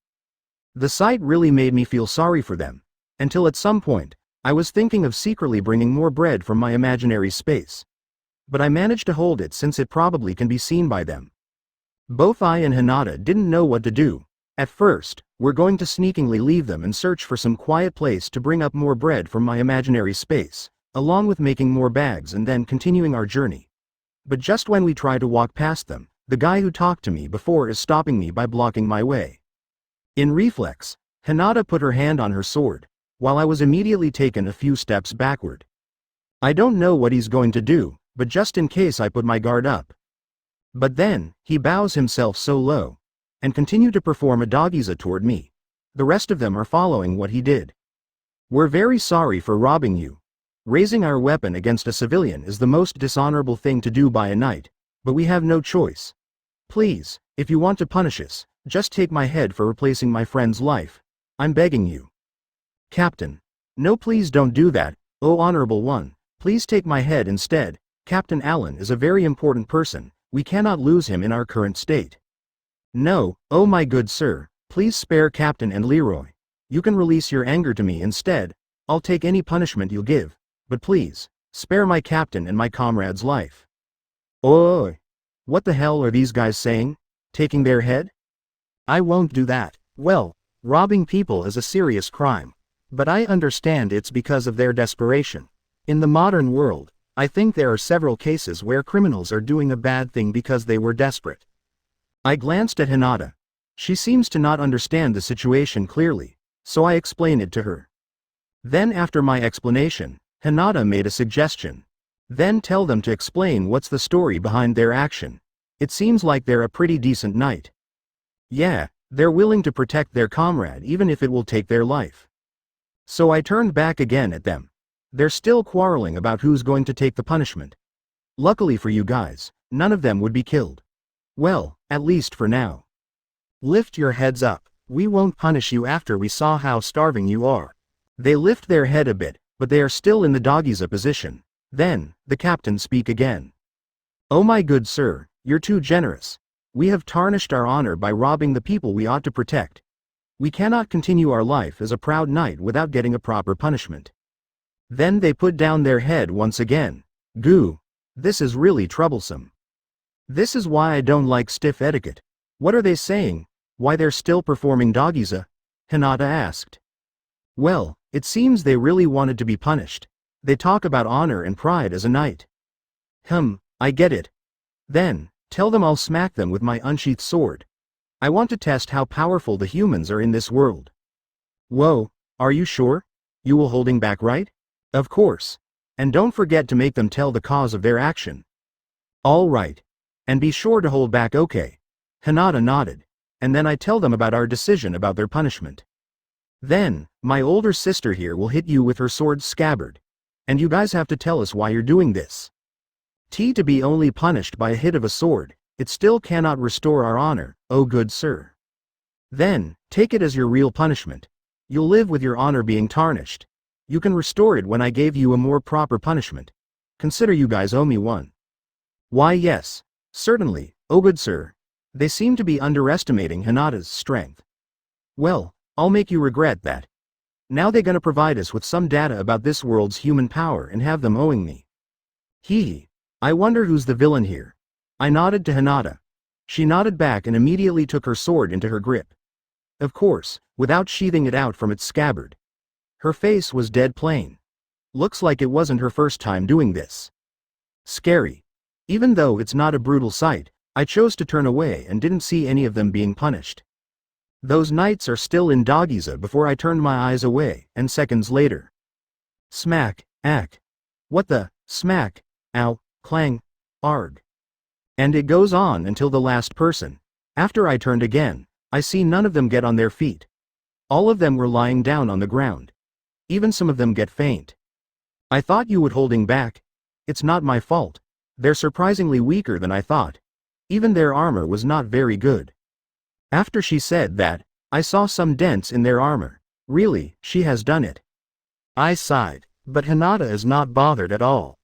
Speaker 1: The sight really made me feel sorry for them. Until at some point, I was thinking of secretly bringing more bread from my imaginary space. But I managed to hold it since it probably can be seen by them. Both I and Hinata didn't know what to do. At first, we're going to sneakingly leave them and search for some quiet place to bring up more bread from my imaginary space, along with making more bags and then continuing our journey. But just when we try to walk past them, the guy who talked to me before is stopping me by blocking my way. In reflex, Hinata put her hand on her sword, while I was immediately taken a few steps backward. I don't know what he's going to do, but just in case I put my guard up. But then, he bows himself so low, and continue to perform a dogiza toward me. The rest of them are following what he did. We're very sorry for robbing you. Raising our weapon against a civilian is the most dishonorable thing to do by a knight, but we have no choice. Please, if you want to punish us, just take my head for replacing my friend's life. I'm begging you. Captain. No, please don't do that, oh honorable one. Please take my head instead. Captain Allen is a very important person. We cannot lose him in our current state. No, oh my good sir, please spare Captain and Leroy. You can release your anger to me instead. I'll take any punishment you'll give. But please, spare my captain and my comrade's life. Oi! What the hell are these guys saying? Taking their head? I won't do that. Well, robbing people is a serious crime. But I understand it's because of their desperation. In the modern world, I think there are several cases where criminals are doing a bad thing because they were desperate. I glanced at Hinata. She seems to not understand the situation clearly, so I explain it to her. Then after my explanation, Hinata made a suggestion. Then tell them to explain what's the story behind their action. It seems like they're a pretty decent knight. Yeah, they're willing to protect their comrade even if it will take their life. So I turned back again at them. They're still quarreling about who's going to take the punishment. Luckily for you guys, none of them would be killed. Well, at least for now. Lift your heads up. We won't punish you after we saw how starving you are. They lift their head a bit, but they are still in the dogiza position. Then, the captain speak again. Oh my good sir, you're too generous. We have tarnished our honor by robbing the people we ought to protect. We cannot continue our life as a proud knight without getting a proper punishment. Then they put down their head once again. Goo. This is really troublesome. This is why I don't like stiff etiquette. What are they saying? Why they're still performing dogiza? Hinata asked. Well, it seems they really wanted to be punished. They talk about honor and pride as a knight. I get it. Then, tell them I'll smack them with my unsheathed sword. I want to test how powerful the humans are in this world. Whoa, are you sure? You will holding back, right? Of course. And don't forget to make them tell the cause of their action. All right. And be sure to hold back, okay? Hinata nodded. And then I tell them about our decision about their punishment. Then, my older sister here will hit you with her sword's scabbard. And you guys have to tell us why you're doing this. To be only punished by a hit of a sword, it still cannot restore our honor, oh good sir. Then, take it as your real punishment. You'll live with your honor being tarnished. You can restore it when I gave you a more proper punishment. Consider you guys owe me one. Why yes, certainly, oh good sir. They seem to be underestimating Hinata's strength. Well, I'll make you regret that. Now they're gonna provide us with some data about this world's human power and have them owing me. Hee. I wonder who's the villain here. I nodded to Hinata. She nodded back and immediately took her sword into her grip. Of course, without sheathing it out from its scabbard. Her face was dead plain. Looks like it wasn't her first time doing this. Scary. Even though it's not a brutal sight, I chose to turn away and didn't see any of them being punished. Those knights are still in dogiza before I turned my eyes away, and seconds later. Smack, ack. What the, smack, ow, clang, arg. And it goes on until the last person. After I turned again, I see none of them get on their feet. All of them were lying down on the ground. Even some of them get faint. I thought you would holding back. It's not my fault. They're surprisingly weaker than I thought. Even their armor was not very good. After she said that, I saw some dents in their armor. Really, she has done it. I sighed, but Hinata is not bothered at all.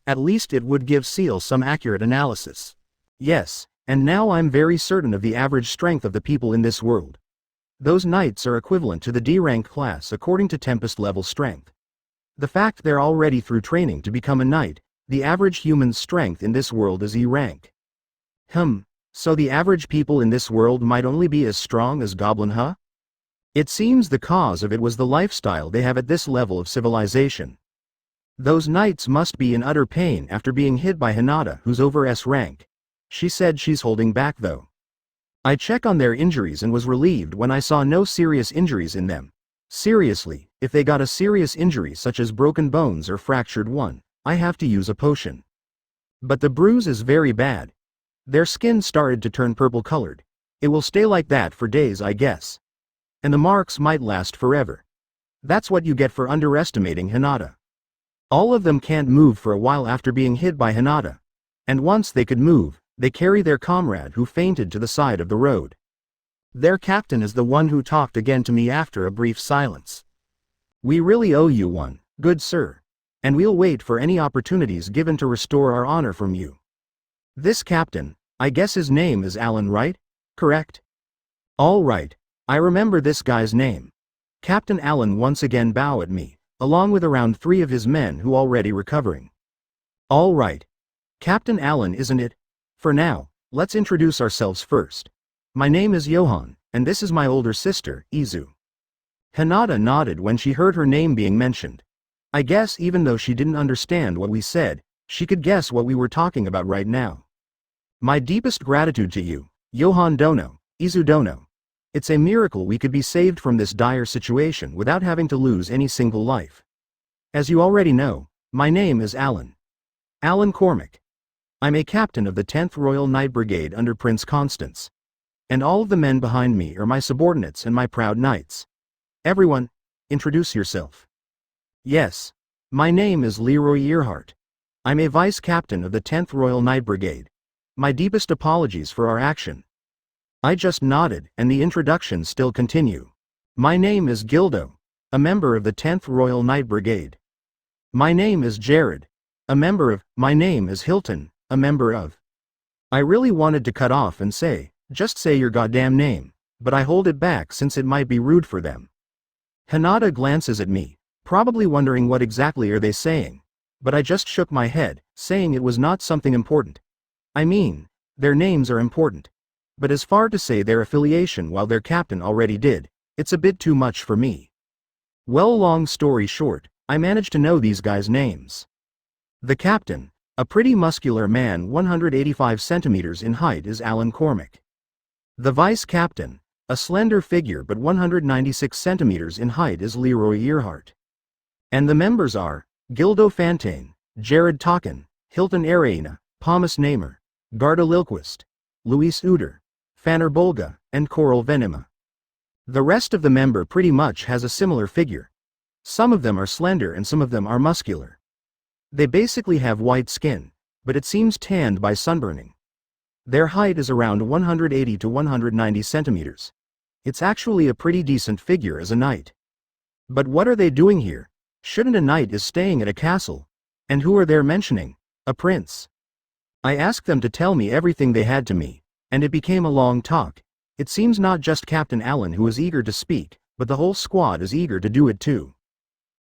Speaker 2: At least it would give Seal some accurate analysis.
Speaker 1: Yes, and now I'm very certain of the average strength of the people in this world. Those knights are equivalent to the D-rank class according to Tempest level strength. The fact they're already through training to become a knight, the average human's strength in this world is E rank. So the average people in this world might only be as strong as Goblin, huh? It seems the cause of it was the lifestyle they have at this level of civilization. Those knights must be in utter pain after being hit by Hinata, who's over S rank. She said she's holding back though. I check on their injuries and was relieved when I saw no serious injuries in them. Seriously, if they got a serious injury such as broken bones or fractured one, I have to use a potion. But the bruise is very bad. Their skin started to turn purple colored. It will stay like that for days, I guess. And the marks might last forever. That's what you get for underestimating Hinata. All of them can't move for a while after being hit by Hinata. And once they could move, they carry their comrade who fainted to the side of the road.
Speaker 2: Their captain is the one who talked again to me after a brief silence.
Speaker 1: We really owe you one, good sir. And we'll wait for any opportunities given to restore our honor from you. This captain, I guess his name is Alan, right? Correct? All right. I remember this guy's name. Captain Alan once again bowed at me, along with around 3 of his men who already recovering. All right. Captain Alan, isn't it? For now, let's introduce ourselves first. My name is Johan, and this is my older sister, Izu. Hinata nodded when she heard her name being mentioned. I guess even though she didn't understand what we said, she could guess what we were talking about right now. My deepest gratitude to you, Johan Dono, Izu Dono. It's a miracle we could be saved from this dire situation without having to lose any single life. As you already know, my name is Alan. Alan Cormac. I'm a captain of the 10th Royal Knight Brigade under Prince Constance. And all of the men behind me are my subordinates and my proud knights. Everyone, introduce yourself. Yes. My name is Leroy Earhart. I'm a vice captain of the 10th Royal Knight Brigade. My deepest apologies for our action. I just nodded, and the introductions still continue. My name is Gildo, a member of the 10th Royal Knight Brigade. My name is Jared, a member of. My name is Hilton, a member of. I really wanted to cut off and say, just say your goddamn name, but I hold it back since it might be rude for them. Hinata glances at me, probably wondering what exactly are they saying, but I just shook my head, saying it was not something important. I mean, their names are important. But as far to say their affiliation while their captain already did, it's a bit too much for me. Well, long story short, I managed to know these guys' names. The captain, a pretty muscular man 185 centimeters in height, is Alan Cormac. The vice captain, a slender figure but 196 centimeters in height, is Leroy Earhart. And the members are, Gildo Fontaine, Jared Talkin, Hilton Arena, Thomas Namer, Garda Lilquist, Luis Uder, Fanner Bolga, and Coral Venema. The rest of the member pretty much has a similar figure. Some of them are slender and some of them are muscular. They basically have white skin, but it seems tanned by sunburning. Their height is around 180 to 190 centimeters. It's actually a pretty decent figure as a knight. But what are they doing here? Shouldn't a knight is staying at a castle? And who are they mentioning? A prince. I asked them to tell me everything they had to me, and it became a long talk. It seems not just Captain Allen who is eager to speak, but the whole squad is eager to do it too.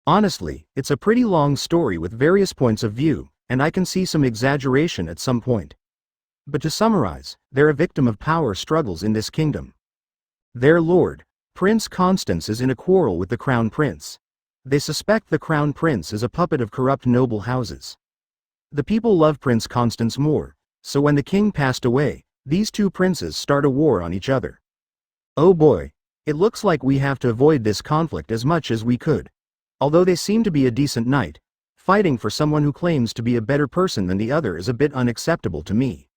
Speaker 1: Honestly, it's a pretty long story with various points of view, and I can see some exaggeration at some point. But to summarize, they're a victim of power struggles in this kingdom. Their lord, Prince Constance, is in a quarrel with the Crown Prince. They suspect the Crown Prince is a puppet of corrupt noble houses. The people love Prince Constance more, so when the king passed away, these two princes start a war on each other. Oh boy, it looks like we have to avoid this conflict as much as we could. Although they seem to be a decent knight, fighting for someone who claims to be a better person than the other is a bit unacceptable to me.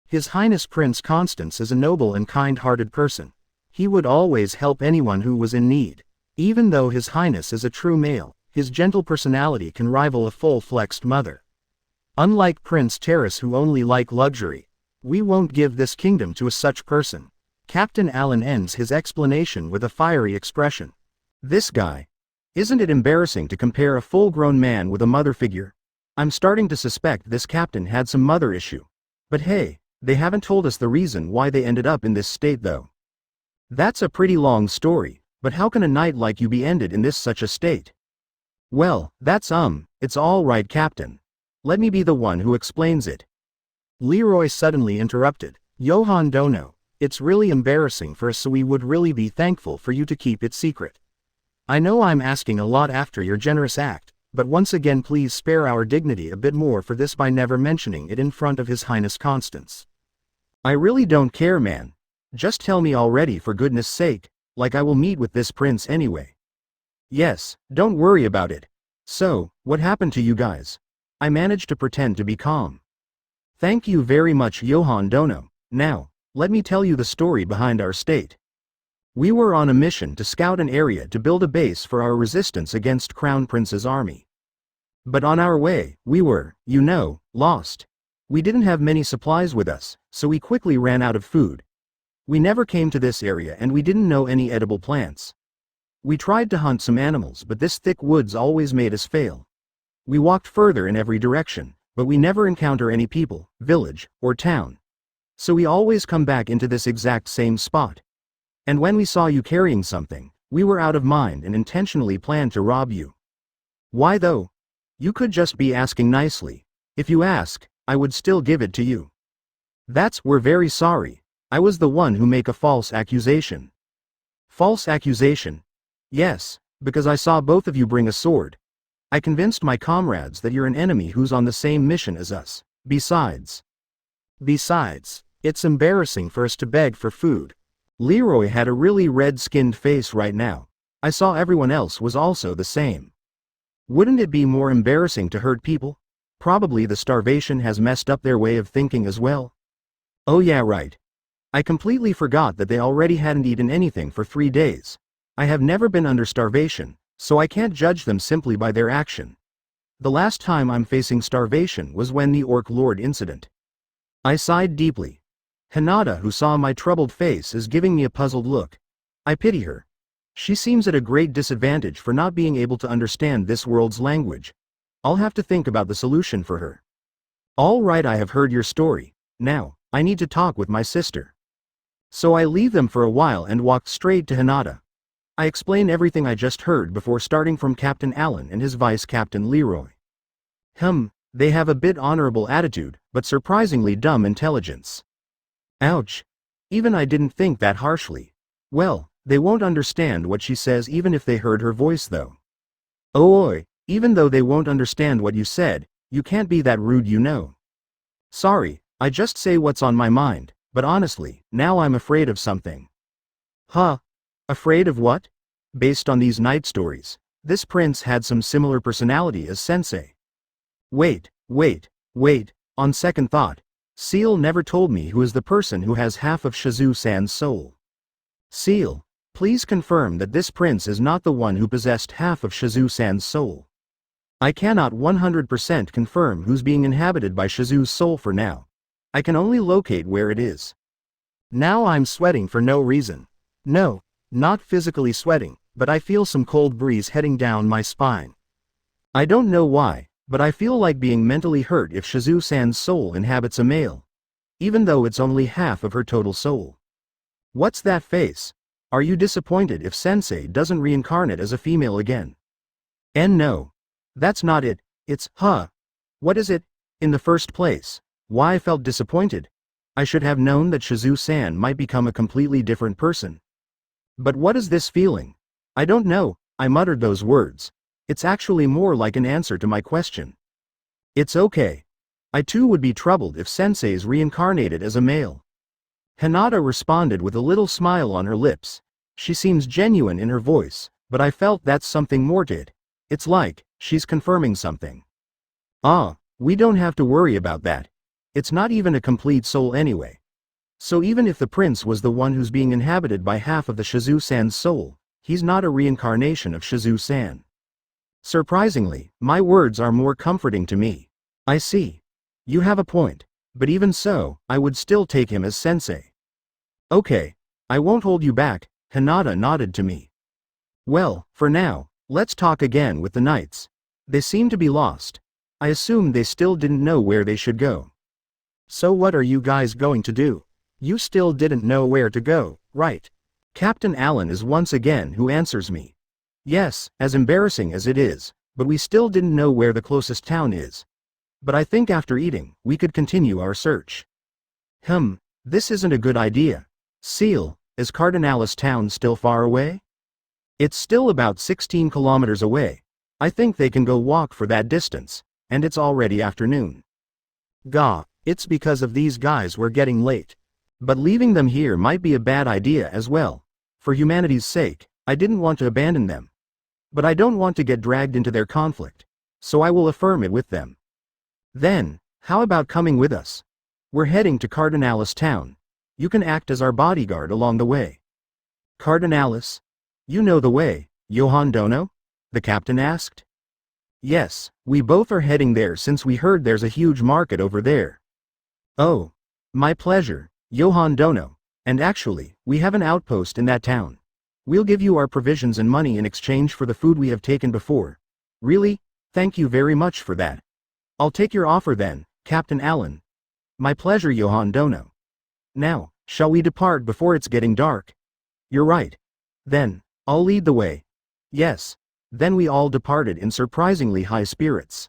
Speaker 1: His Highness Prince Constance is a noble and kind-hearted person. He would always help anyone who was in need. Even though His Highness is a true male, his gentle personality can rival a full-flexed mother. Unlike Prince Terrace, who only like luxury, we won't give this kingdom to a such person. Captain Allen ends his explanation with a fiery expression. This guy. Isn't it embarrassing to compare a full-grown man with a mother figure? I'm starting to suspect this captain had some mother issue. But hey, they haven't told us the reason why they ended up in this state though. That's a pretty long story, but how can a night like you be ended in this such a state? Well, it's all right, Captain. Let me be the one who explains it.
Speaker 2: Leroy suddenly interrupted. Johan Dono, it's really embarrassing for us, so we would really be thankful for you to keep it secret. I know I'm asking a lot after your generous act, but once again please spare our dignity a bit more for this by never mentioning it in front of His Highness Constance.
Speaker 1: I really don't care, man. Just tell me already, for goodness sake, like I will meet with this prince anyway. Yes, don't worry about it. So, what happened to you guys? I managed to pretend to be calm. Thank you very much, Johan Dono. Now, let me tell you the story behind our state. We were on a mission to scout an area to build a base for our resistance against Crown Prince's army. But on our way, we were, lost. We didn't have many supplies with us, so we quickly ran out of food. We never came to this area and we didn't know any edible plants. We tried to hunt some animals, but this thick woods always made us fail. We walked further in every direction, but we never encounter any people, village, or town. So we always come back into this exact same spot. And when we saw you carrying something, we were out of mind and intentionally planned to rob you. Why though? You could just be asking nicely. If you ask, I would still give it to you. We're very sorry. I was the one who made a false accusation. False accusation? Yes, because I saw both of you bring a sword. I convinced my comrades that you're an enemy who's on the same mission as us. Besides, it's embarrassing for us to beg for food. Leroy had a really red-skinned face right now. I saw everyone else was also the same. Wouldn't it be more embarrassing to hurt people? Probably the starvation has messed up their way of thinking as well. Oh yeah, right. I completely forgot that they already hadn't eaten anything for 3 days. I have never been under starvation, so I can't judge them simply by their action. The last time I'm facing starvation was when the Orc Lord incident. I sighed deeply. Hinata, who saw my troubled face, is giving me a puzzled look. I pity her. She seems at a great disadvantage for not being able to understand this world's language. I'll have to think about the solution for her. All right, I have heard your story. Now, I need to talk with my sister. So I leave them for a while and walk straight to Hinata. I explain everything I just heard before starting from Captain Allen and his Vice Captain Leroy. They have a bit honorable attitude, but surprisingly dumb intelligence. Ouch. Even I didn't think that harshly. Well, they won't understand what she says even if they heard her voice though. Oi, even though they won't understand what you said, you can't be that rude, Sorry, I just say what's on my mind, but honestly, now I'm afraid of something. Huh? Afraid of what? Based on these night stories, this prince had some similar personality as Sensei. Wait, on second thought, Seal never told me who is the person who has half of Shizu-san's soul. Seal, please confirm that this prince is not the one who possessed half of Shizu-san's soul. I cannot 100% confirm who's being inhabited by Shizu's soul for now. I can only locate where it is.
Speaker 2: Now I'm sweating for no reason. No, not physically sweating, but I feel some cold breeze heading down my spine.
Speaker 1: I don't know why, but I feel like being mentally hurt if Shizu-san's soul inhabits a male. Even though it's only half of her total soul. What's that face? Are you disappointed if Sensei doesn't reincarnate as a female again? And no. That's not it, it's, What is it? In the first place, why I felt disappointed? I should have known that Shizu-san might become a completely different person. But what is this feeling? I don't know, I muttered those words. It's actually more like an answer to my question. It's okay. I too would be troubled if Sensei's reincarnated as a male. Hinata responded with a little smile on her lips. She seems genuine in her voice, but I felt that's something more to it. It's like, she's confirming something. We don't have to worry about that. It's not even a complete soul anyway. So even if the prince was the one who's being inhabited by half of the Shizu-san's soul, he's not a reincarnation of Shizu-san. Surprisingly, my words are more comforting to me. I see. You have a point, but even so, I would still take him as Sensei. Okay, I won't hold you back, Hinata nodded to me. Well, for now, let's talk again with the knights. They seem to be lost. I assumed they still didn't know where they should go.
Speaker 2: So what are you guys going to do? You still didn't know where to go, right?
Speaker 1: Captain Allen is once again who answers me. Yes, as embarrassing as it is, but we still didn't know where the closest town is. But I think after eating, we could continue our search. This isn't a good idea. Seal, is Cardinalis town still far away? It's still about 16 kilometers away. I think they can go walk for that distance, and it's already afternoon.
Speaker 2: Gah, it's because of these guys we're getting late.
Speaker 1: But leaving them here might be a bad idea as well. For humanity's sake, I didn't want to abandon them. But I don't want to get dragged into their conflict, so I will affirm it with them. Then, how about coming with us? We're heading to Cardinalis town. You can act as our bodyguard along the way. Cardinalis? You know the way, Johann Dono? The captain asked. Yes, we both are heading there since we heard there's a huge market over there. Oh, my pleasure, Johann Dono, and actually, we have an outpost in that town. We'll give you our provisions and money in exchange for the food we have taken before. Really? Thank you very much for that. I'll take your offer then, Captain Allen. My pleasure, Johann Dono. Now, shall we depart before it's getting dark? You're right. Then, I'll lead the way. Yes. Then we all departed in surprisingly high spirits.